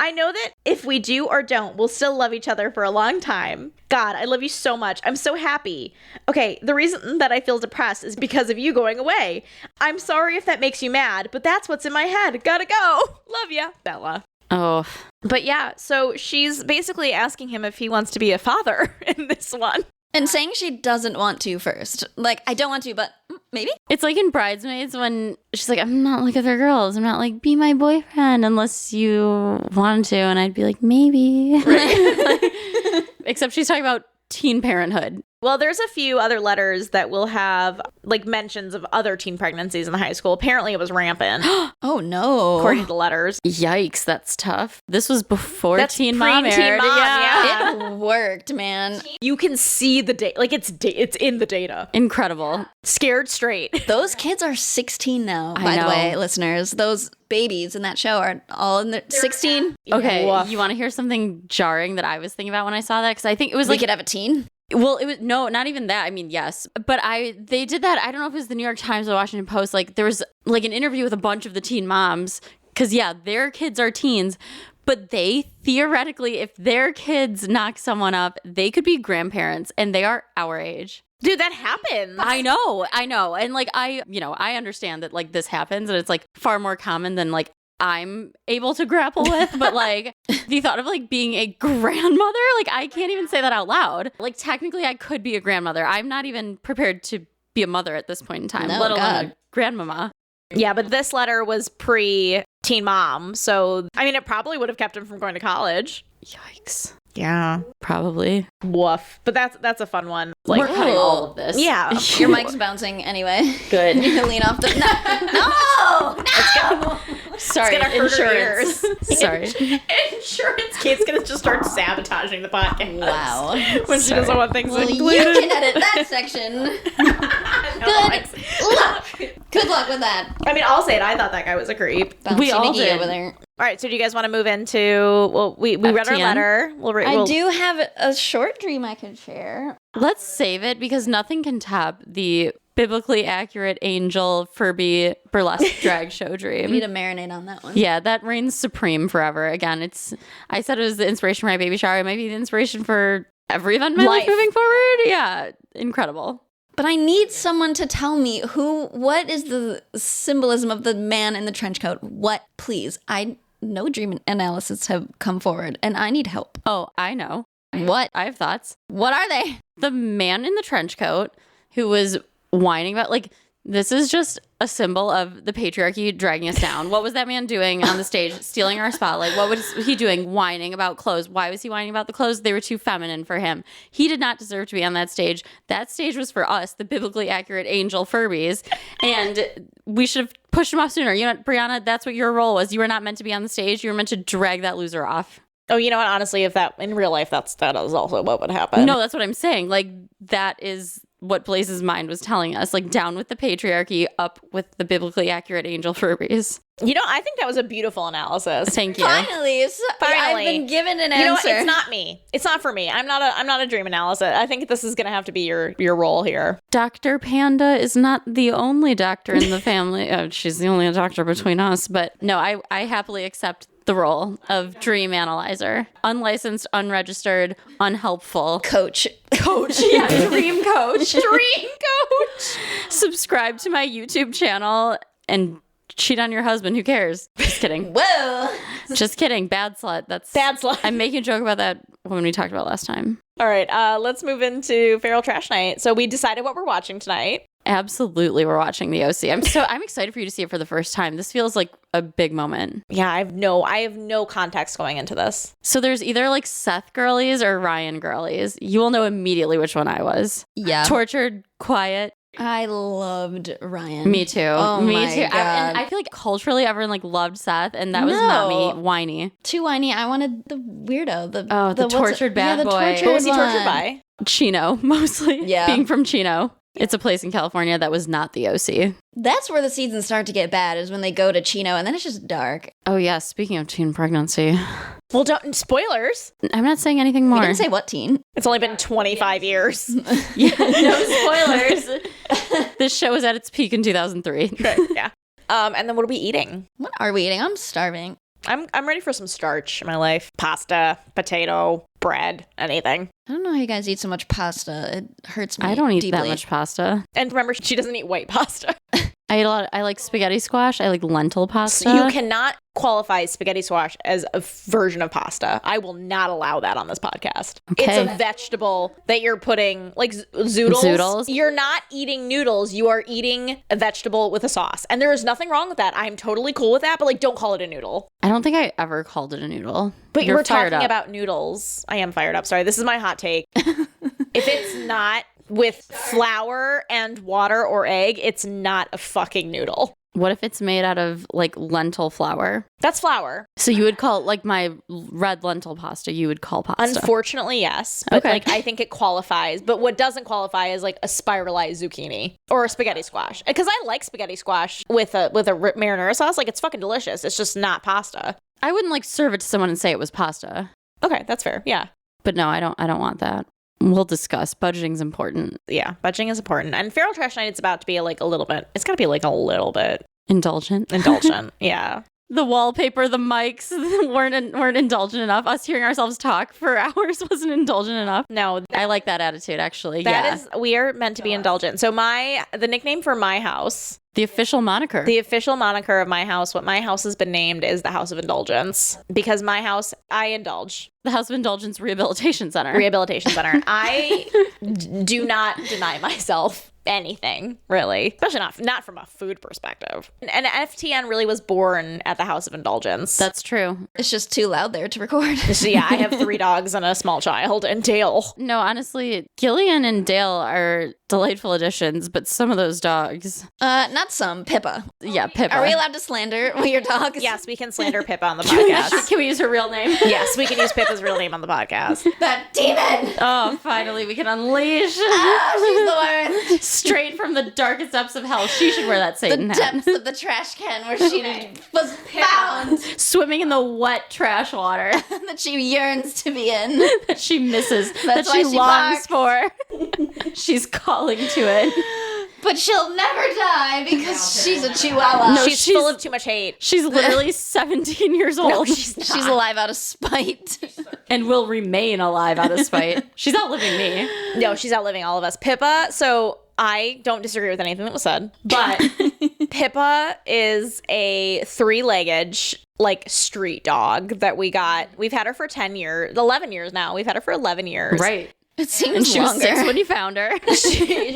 I know that if we do or don't, we'll still love each other for a long time. God, I love you so much. I'm so happy. Okay, the reason that I feel depressed is because of you going away. I'm sorry if that makes you mad, but that's what's in my head. Gotta go. Love ya, Bella. Oh. But yeah, so she's basically asking him if he wants to be a father in this one. And saying she doesn't want to first. Like, I don't want to, but maybe. It's like in Bridesmaids when she's like, I'm not like other girls. I'm not like, be my boyfriend unless you want to. And I'd be like, maybe. Right. Except she's talking about teen parenthood. Well, there's a few other letters that will have like mentions of other teen pregnancies in the high school. Apparently it was rampant. Oh no. According to the letters. Yikes, that's tough. This was before That's Teen Mom pre-Teen aired. Mom, Yeah. It worked, man. You can see the data. Like it's in the data. Incredible. Scared straight. Those kids are 16 now, I by know. the way, listeners. Those babies in that show are all in their 16. Okay, Woof. you want to hear something jarring that I was thinking about when I saw that? Because I think it was We like, could have a teen. well, it was, no, not even that. I mean, yes. But they did that. I don't know if it was the New York Times or the Washington Post. Like, there was like an interview with a bunch of the teen moms. Because, yeah, their kids are teens. But they theoretically, if their kids knock someone up, they could be grandparents. And they are our age. Dude, that happens. I know. And like, I understand that like this happens and it's like far more common than like I'm able to grapple with. But like the thought of like being a grandmother, like I can't even say that out loud. Like technically I could be a grandmother. I'm not even prepared to be a mother at this point in time, No, let alone God. a grandmama. Yeah, but this letter was pre-teen mom. So, I mean, it probably would have kept him from going to college. Yikes. Yeah. Probably. Woof. But that's a fun one. Like, Like, we're cutting all of this. yeah. Your mic's bouncing anyway. Good. You can lean off the. No! Sorry, It's gonna hurt her insurance. Sorry. Insurance Kate's gonna just start sabotaging the podcast. Wow. When she doesn't want things Well, you included. can edit that section. No, Good luck. Good luck with that. I mean, I'll say it. I thought that guy was a creep. We all Mickey did. over there. All right, so do you guys want to move into? Well, we read our FTN? letter. I do have a short dream I could share. Let's save it because nothing can top the biblically accurate angel Furby burlesque drag show We dream. need to marinate on that one. Yeah, that reigns supreme forever. Again, I said it was the inspiration for my baby shower. It might be the inspiration for every event in my life Life. moving forward. Yeah, incredible. But I need someone to tell me what is the symbolism of the man in the trench coat? What, please? No dream analysis have come forward, and I need help. Oh, I know. What? I have thoughts. What are they? The man in the trench coat who was whining about, like, this is just a symbol of the patriarchy dragging us down. What was that man doing on the stage, stealing our spotlight? What was he doing, whining about clothes? Why was he whining about the clothes? They were too feminine for him. He did not deserve to be on that stage. That stage was for us, the biblically accurate angel Furbies, and we should have pushed him off sooner. You know what, Brianna, that's what your role was. You were not meant to be on the stage. You were meant to drag that loser off. Oh, you know what? Honestly, if that in real life, that is also what would happen. No, that's what I'm saying. Like, that is what Blaze's mind was telling us. Like, down with the patriarchy, up with the biblically accurate angel Furbies. You know, I think that was a beautiful analysis. Thank you. Finally, I've been given an answer. You know what? It's not me. It's not for me. I'm not a dream analyst. I think this is gonna have to be your role here. Dr. Panda is not the only doctor in the family. Oh, she's the only doctor between us. But no, I happily accept the role of dream analyzer. Unlicensed, unregistered, unhelpful. Coach. Yeah, dream coach. Dream coach. Subscribe to my YouTube channel and cheat on your husband. Who cares? Just kidding. Whoa. Just kidding. Bad slut. That's Bad slut. I'm making a joke about that when we talked about last time. All right, let's move into Feral Trash Night. So we decided what we're watching tonight. Absolutely, we're watching the OC. I'm excited for you to see it for the first time. This feels like a big moment. Yeah, I have no context going into this. So there's either like Seth girlies or Ryan girlies. You will know immediately which one I was. Yeah. Tortured, quiet. I loved Ryan. Me too. Oh Me my too. God. And I feel like culturally everyone like loved Seth, and that was not No. me. Whiny. Too whiny. I wanted the weirdo. The what's it- tortured bad boy. What was he tortured by? Chino, mostly. Yeah. Being from Chino. It's a place in California that was not the OC. That's where the seasons start to get bad, is when they go to Chino, and then it's just dark. Oh yeah, speaking of teen pregnancy. Well, don't spoilers. I'm not saying anything more. We didn't say what teen. It's only been 25 years. Yeah, no spoilers. This show was at its peak in 2003. Right, yeah. And then what are we eating? What are we eating? I'm starving. I'm ready for some starch in my life. Pasta, potato, bread, anything. I don't know how you guys eat so much pasta. It hurts me I don't eat deeply. that much pasta. And remember, she doesn't eat white pasta. I like spaghetti squash. I like lentil pasta. You cannot qualify spaghetti squash as a version of pasta. I will not allow that on this podcast. Okay. It's a vegetable that you're putting, like zoodles. Zoodles. You're not eating noodles. You are eating a vegetable with a sauce. And there is nothing wrong with that. I'm totally cool with that, but like, don't call it a noodle. I don't think I ever called it a noodle. But you You're were fired talking up. about noodles. I am fired up. Sorry, this is my hot take. If it's not with flour and water or egg, it's not a fucking noodle. What if it's made out of like lentil flour? That's flour. So you would call it like my red lentil pasta, you would call pasta. Unfortunately, yes. But Okay. like, I think it qualifies. But what doesn't qualify is like a spiralized zucchini or a spaghetti squash. Because I like spaghetti squash with a marinara sauce. Like, it's fucking delicious. It's just not pasta. I wouldn't like serve it to someone and say it was pasta. Okay, that's fair. Yeah. But no, I don't want that. We'll discuss. Budgeting's important. Yeah, budgeting is important. And Feral Trash Night, it's about to be like a little bit. It's got to be like a little bit Indulgent. indulgent. Yeah. The wallpaper, the mics weren't indulgent enough. Us hearing ourselves talk for hours wasn't indulgent enough. No, I like that attitude, actually. that is, we are meant to be indulgent. So the nickname for my house, the official moniker. the official moniker of my house, what my house has been named is the House of Indulgence. Because my house, I indulge. The House of Indulgence Rehabilitation Center. Rehabilitation Center. I do not deny myself anything, really, especially not from a food perspective. And FTN really was born at the House of Indulgence. That's true. It's just too loud there to record. So yeah, I have 3 dogs and a small child, and Dale. No, honestly, Gillian and Dale are delightful additions, but some of those dogs. Not some. Pippa. Yeah, Pipa. Are we allowed to slander your dogs? Yes, we can slander Pipa on the podcast. Can we use her real name? Yes, we can use Pippa's real name on the podcast. That demon. Oh, finally, we can unleash. She's the worst. Straight from the darkest depths of hell. She should wear that The Satan hat. depths of the trash can where she was found. Swimming in the wet trash water That she yearns to be in. that she misses, That's that she why she longs for. She's calling to it. But she'll never die because she's a chihuahua. No, she's full of too much hate. She's literally 17 years old. She's alive out of spite. And will remain alive out of spite. She's outliving me. No, she's outliving all of us. Pippa, so I don't disagree with anything that was said, but Pippa is a 3-legged, like, street dog that we got. We've had her for 11 years now. We've had her for 11 years. Right. It seems And she was longer. 6 when you found her.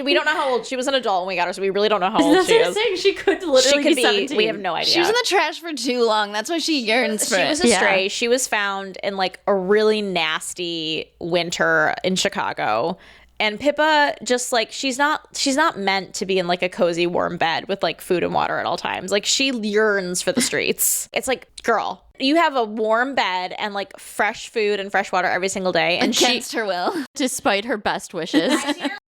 We don't know how old. She was an adult when we got her, so we really don't know how old That's she what I'm is. saying. She could literally She could be be. 17. We have no idea. She was in the trash for too long. That's why she yearns for She it. was a stray. Yeah. She was found in like a really nasty winter in Chicago. And Pippa just like she's not meant to be in like a cozy warm bed with like food and water at all times. Like she yearns for the streets. It's like, girl, you have a warm bed and like fresh food and fresh water every single day, and Against her will. Despite her best wishes.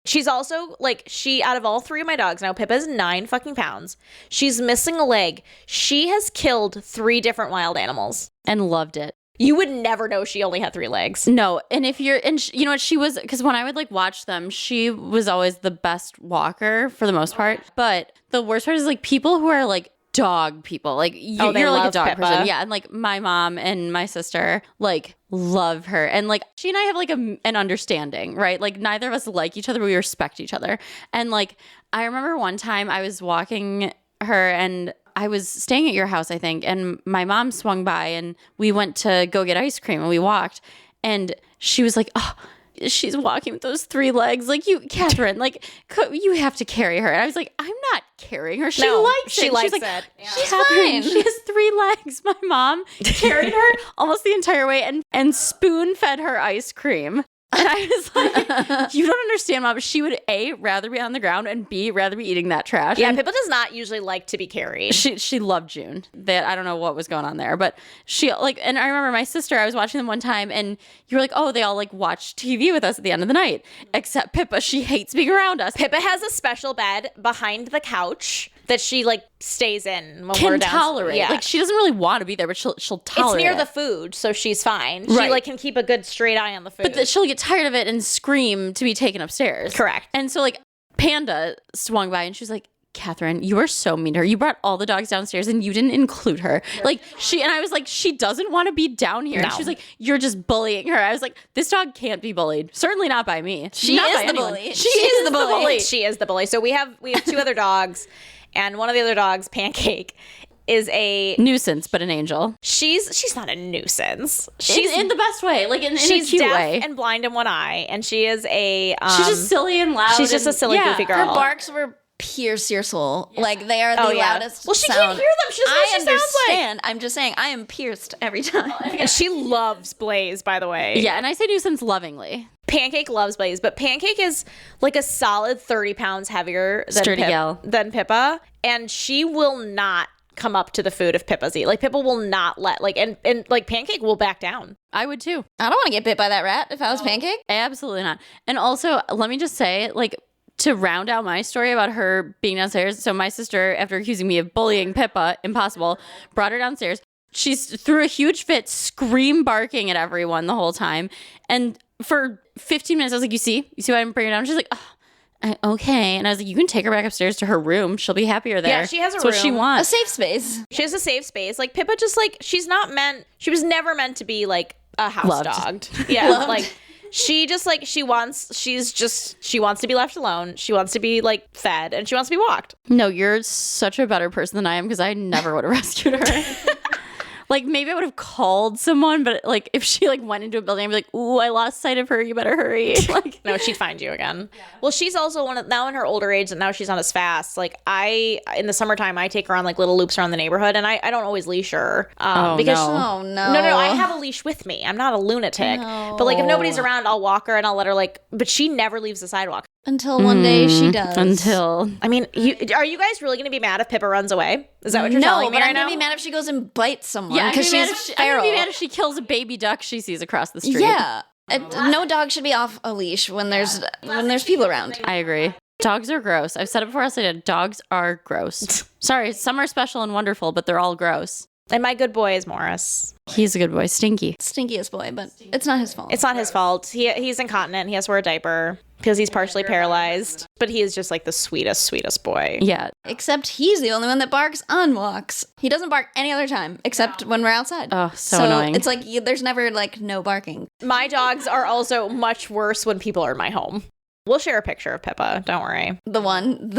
she's also like, out of all 3 of my dogs now, Pippa's 9 fucking pounds. She's missing a leg. She has killed 3 different wild animals. And loved it. You would never know she only had 3 legs. No, and if you're, you know what, she was, because when I would like watch them, she was always the best walker for the most part. But the worst part is like people who are like dog people, like they you're like a love dog Pippa. person. Yeah, and like my mom and my sister like love her. And like she and I have like an understanding, right? Like neither of us like each other, but we respect each other. And like I remember one time I was walking her and I was staying at your house, I think, and my mom swung by and we went to go get ice cream and we walked and she was like, oh, she's walking with those 3 legs. Like you, Catherine, like you have to carry her. And I was like, I'm not carrying her. She No, likes she it. likes She's like, it. Yeah. She's fine. fine. She has 3 legs. My mom carried her almost the entire way and spoon fed her ice cream. And I was like, you don't understand, Mom. She would A, rather be on the ground, and B, rather be eating that trash. Yeah, And Pippa does not usually like to be carried. she loved June. That I don't know what was going on there, but she like, and I remember my sister, I was watching them one time and you were like, oh, they all like watch TV with us at the end of the night, except Pippa. She hates being around us. Pippa has a special bed behind the couch that she like stays in when we're Can down. tolerate. Yeah. Like she doesn't really want to be there, but she'll It's tolerate near it. the food, so she's fine. She Right. like can keep a good straight eye on the food. But she'll get tired of it and scream to be taken upstairs. Correct. And so like Panda swung by and she was like, Catherine, you are so mean to her. You brought all the dogs downstairs and you didn't include her. Like and I was like, she doesn't want to be down here. And No. she was like, you're just bullying her. I was like, this dog can't be bullied. Certainly not by me. She Not is by the anyone. bully. She is the bully. She is the bully. So we have 2 other dogs. and one of the other dogs, Pancake, is a nuisance, but an angel. She's not a nuisance. She's in the best way, like in a she's cute deaf way. and blind in one eye, and she is a She's just silly and loud. She's just a silly, goofy girl. Her barks were pierce your soul. Like they are the loudest. Well, she sound. can't hear them. She doesn't know what she sounds like. I'm just saying, I am pierced every time. And she loves Blaze, by the way. Yeah, and I say nuisance lovingly. Pancake loves Blaze, but Pancake is like a solid 30 pounds heavier than Pippa, and she will not come up to the food if Pippa's eat. Like Pippa will not let and like Pancake will back down. I would too. I don't want to get bit by that rat if I was Pancake. Absolutely not. And also, let me just say, like, to round out my story about her being downstairs. So my sister, after accusing me of bullying Pippa, impossible, brought her downstairs. She's threw a huge fit, scream barking at everyone the whole time. And for 15 minutes, I was like, you see why I'm bringing her down? She's like, okay. And I was like, you can take her back upstairs to her room. She'll be happier there. Yeah, she has a That's room. what she wants. A safe space. She has a safe space. Like Pippa just like, she was never meant to be like a house dog. Yeah. Like she just like, she wants to be left alone. She wants to be like fed and she wants to be walked. No, you're such a better person than I am because I never would have rescued her. Like, maybe I would have called someone, but, like, if she, like, went into a building, I'd be like, ooh, I lost sight of her. You better hurry. Like, no, she'd find you again. Yeah. Well, she's also now in her older age, and now she's not as fast. Like, in the summertime, I take her on, like, little loops around the neighborhood, and I don't always leash her. No. No, I have a leash with me. I'm not a lunatic. No. But, like, if nobody's around, I'll walk her, and I'll let her, like, but she never leaves the sidewalk. Until one day she does. I mean, are you guys really going to be mad if Pippa runs away? Is that what you're telling me right now? No, but I'm going to be mad if she goes and bites someone. Yeah, because she's feral. I'm going to be mad if she kills a baby duck she sees across the street. Yeah. No dog should be off a leash when there's people around. I agree. Dogs are gross. I've said it before, I'll say it. Dogs are gross. Sorry, some are special and wonderful, but they're all gross. And my good boy is Morris. He's a good boy. Stinky. Stinkiest boy, but it's not his fault. It's not his fault. He's incontinent. He has to wear a diaper because he's partially paralyzed. But he is just like the sweetest boy. Yeah. Except he's the only one that barks on walks. He doesn't bark any other time except when we're outside. Oh, so annoying. It's like there's never like no barking. My dogs are also much worse when people are in my home. We'll share a picture of Pippa. Don't worry. The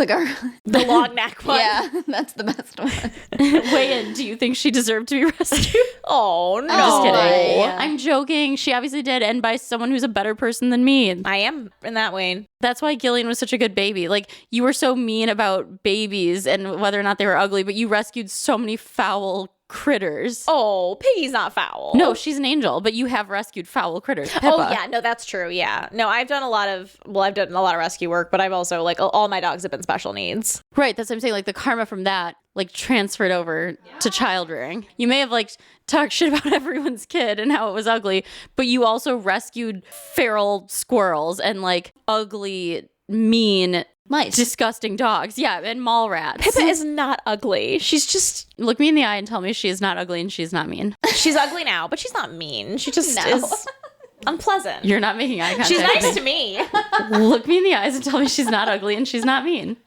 girl. The long neck one. Yeah, that's the best one. Weigh in. Do you think she deserved to be rescued? Oh, no. I'm just kidding. Yeah. I'm joking. She obviously did, and by someone who's a better person than me. I am in that way. That's why Gillian was such a good baby. Like, you were so mean about babies and whether or not they were ugly, but you rescued so many foul critters. Oh, Piggy's not foul. No, she's an angel, but you have rescued foul critters. Pippa. Oh, yeah. No, that's true. Yeah. No, I've done a lot of rescue work, but I've also, like, all my dogs have been special needs. Right. That's what I'm saying. Like, the karma from that, like, transferred over to child rearing. You may have, like, talked shit about everyone's kid and how it was ugly, but you also rescued feral squirrels and, like, ugly, mean, mice, disgusting dogs. Yeah, and mall rats. Pippa is not ugly. She's just... Look me in the eye and tell me she is not ugly and she's not mean. She's ugly now, but she's not mean. She just is unpleasant. You're not making eye contact. She's nice to me. Look me in the eyes and tell me she's not ugly and she's not mean.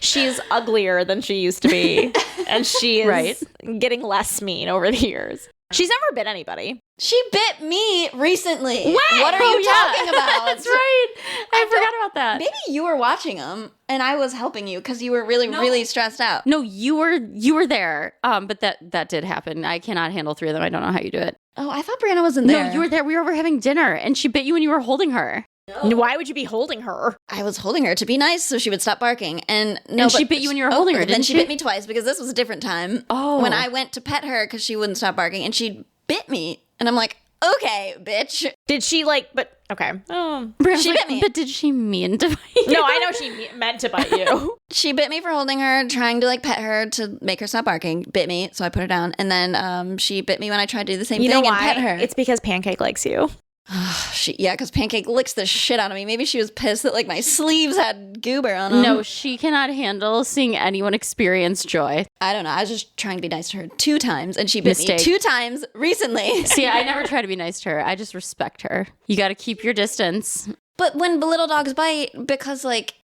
She's uglier than she used to be. And she is getting less mean over the years. She's never bit anybody. She bit me recently. When? What are you talking about? That's right. I forgot about that. Maybe you were watching them and I was helping you because you were really stressed out. No, you were there. But that did happen. I cannot handle 3 of them. I don't know how you do it. Oh, I thought Brianna wasn't there. No, you were there. We were over having dinner and she bit you when you were holding her. No. Why would you be holding her? I was holding her to be nice so she would stop barking. And she bit you when you were holding her, didn't then she? She bit me twice because this was a different time. Oh. When I went to pet her because she wouldn't stop barking and she bit me. And I'm like, okay, bitch. Did she okay. Oh. She bit me. But did she mean to bite you? No, I know she meant to bite you. She bit me for holding her, trying to pet her to make her stop barking. Bit me, so I put her down. And then she bit me when I tried to do the same thing and pet her. It's because Pancake likes you. Because Pancake licks the shit out of me. Maybe she was pissed that my sleeves had goober on them. No, she cannot handle seeing anyone experience joy. I don't know. I was just trying to be nice to her 2 times, and she bit me 2 times recently. See, I never try to be nice to her. I just respect her. You got to keep your distance. But when little dogs bite, because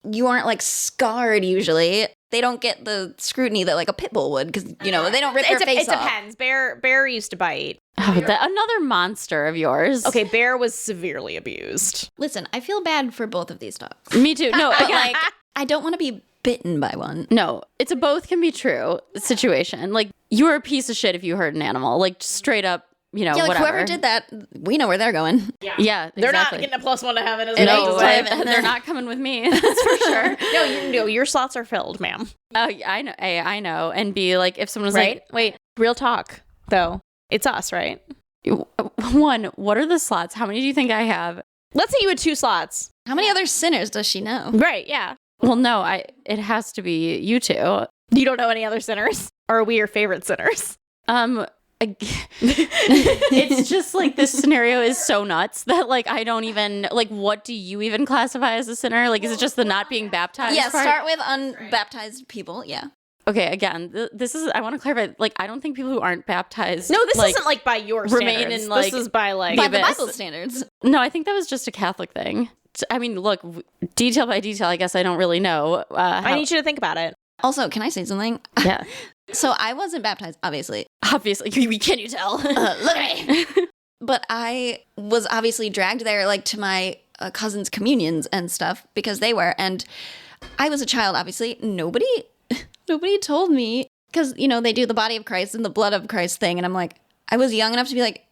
you aren't scarred usually, they don't get the scrutiny that a pit bull would because they don't rip your face off. It depends. Bear used to bite. Oh, another monster of yours. Okay, Bear was severely abused. Listen, I feel bad for both of these dogs. Me too. No, but I don't want to be bitten by one. No, it's a both can be true situation. Like, you were a piece of shit if you hurt an animal. Like, straight up, Yeah, like whatever. whoever did that, we know where they're going. Yeah, They're not exactly. getting a +1 to heaven. As No, Exactly. they're not coming with me. That's for sure. No, your slots are filled, ma'am. Oh, yeah, I know. A, I know. And B, like, if someone was Right? Wait, real talk, though. It's us, right? like, one, what are the slots? How many do you think I have? Let's say you had 2 slots. How many other sinners does she know? Right, yeah. Well, no, it has to be you two. You don't know any other sinners? Or are we your favorite sinners? It's just like this scenario is so nuts that like I don't even like, what do you even classify as a sinner? Like, is it just the not being baptized Yeah, part? start with unbaptized people. Yeah. Okay, again, this is, I want to clarify, like, I don't think people who aren't baptized No, this isn't like by your remain standards. in, like, this is by like By the abyss. Bible standards. No, I think that was just a Catholic thing. I mean, look, detail by detail, I guess I don't really know. I need you to think about it. Also, can I say something? Yeah. So I wasn't baptized, obviously. Obviously, can you tell? Look at me. But I was obviously dragged there, like, to my cousin's communions and stuff because they were. And I was a child, obviously. Nobody told me because, they do the body of Christ and the blood of Christ thing. And I'm like, I was young enough to be like,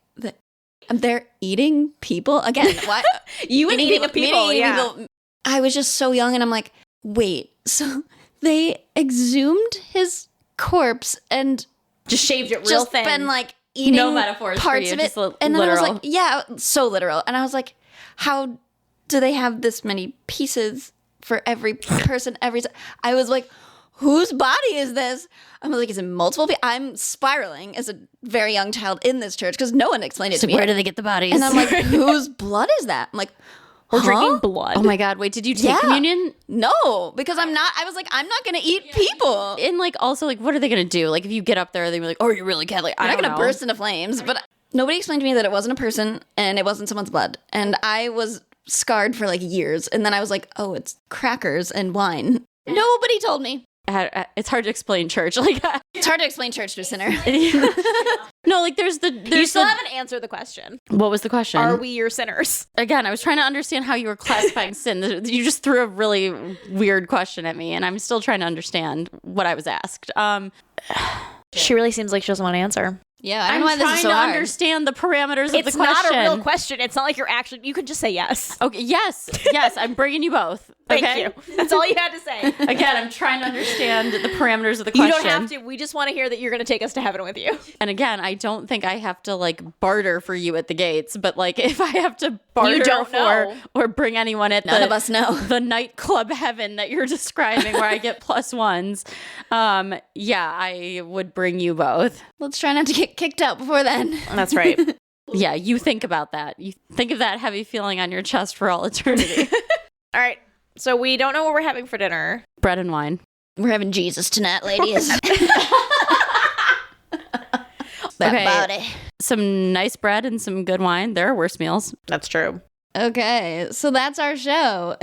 they're eating people? Again, what? You and eating people, yeah. people. I was just so young and I'm like, wait, so they exhumed his corpse and Just shaved it real just thin. been like eating No metaphors for parts you, of it. just And then I was literal. like, yeah, so literal. And I was like, how do they have this many pieces for every person every time? I was like, whose body is this? I was like, is it multiple people? I'm spiraling as a very young child in this church because no one explained it to me. Where do they get the bodies? And I'm like, whose blood is that? I'm like, We're huh? drinking blood. oh my God, wait, did you take Yeah. communion? No, because I was like, I'm not going to eat people. And like, also, like, what are they going to do? Like, if you get up there, they be like, oh, you're really Catholic. I'm I not don't going to know. burst into flames, but nobody explained to me that it wasn't a person and it wasn't someone's blood. And I was scarred for like years. And then I was like, oh, it's crackers and wine. Nobody told me. It's hard to explain church. Like, It's hard to explain church to a sinner. no, like, there's you still haven't answered the question. What was the question? Are we your sinners? Again, I was trying to understand how you were classifying sin. You just threw a really weird question at me, and I'm still trying to understand what I was asked. She really seems like she doesn't want to answer. Yeah, I don't I'm know why this trying is so to hard. understand the parameters of the It's question. not a real question. It's not like you're actually. You can just say yes. Okay, yes, I'm bringing you both. Thank Okay? you. That's all you had to say. Again, I'm trying to understand the parameters of the You question. don't have to. We just want to hear that you're going to take us to heaven with you. And again, I don't think I have to like barter for you at the gates, but like if I have to barter don't for know. or bring anyone at None of us know. the nightclub heaven that you're describing where I get +1s, yeah, I would bring you both. Let's try not to get kicked out before then. That's right. Yeah, you think about that. You think of that heavy feeling on your chest for all eternity. All right. So we don't know what we're having for dinner. Bread and wine. We're having Jesus tonight, ladies. That Okay. body. Some nice bread and some good wine. There are worse meals. That's true. Okay, so that's our show.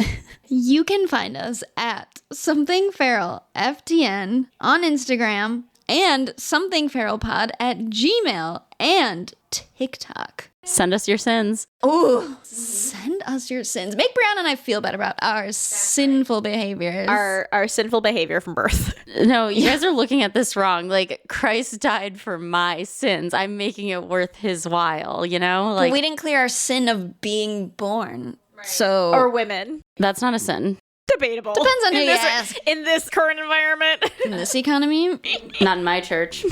You can find us at Something Feral FTN on Instagram and Something Feral Pod at Gmail and TikTok. Send us your sins. Ooh, send us your sins. Make Brianna and I feel better about our sinful behaviors. Our sinful behavior from birth. No, you guys are looking at this wrong. Like, Christ died for my sins. I'm making it worth his while, you know? Like, we didn't clear our sin of being born. So Or women. that's not a sin. Debatable. Depends on who in you this, ask. In this current environment. in this economy, Not in my church.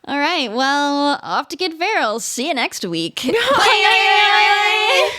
all right. Well, off to get feral. See you next week. Bye.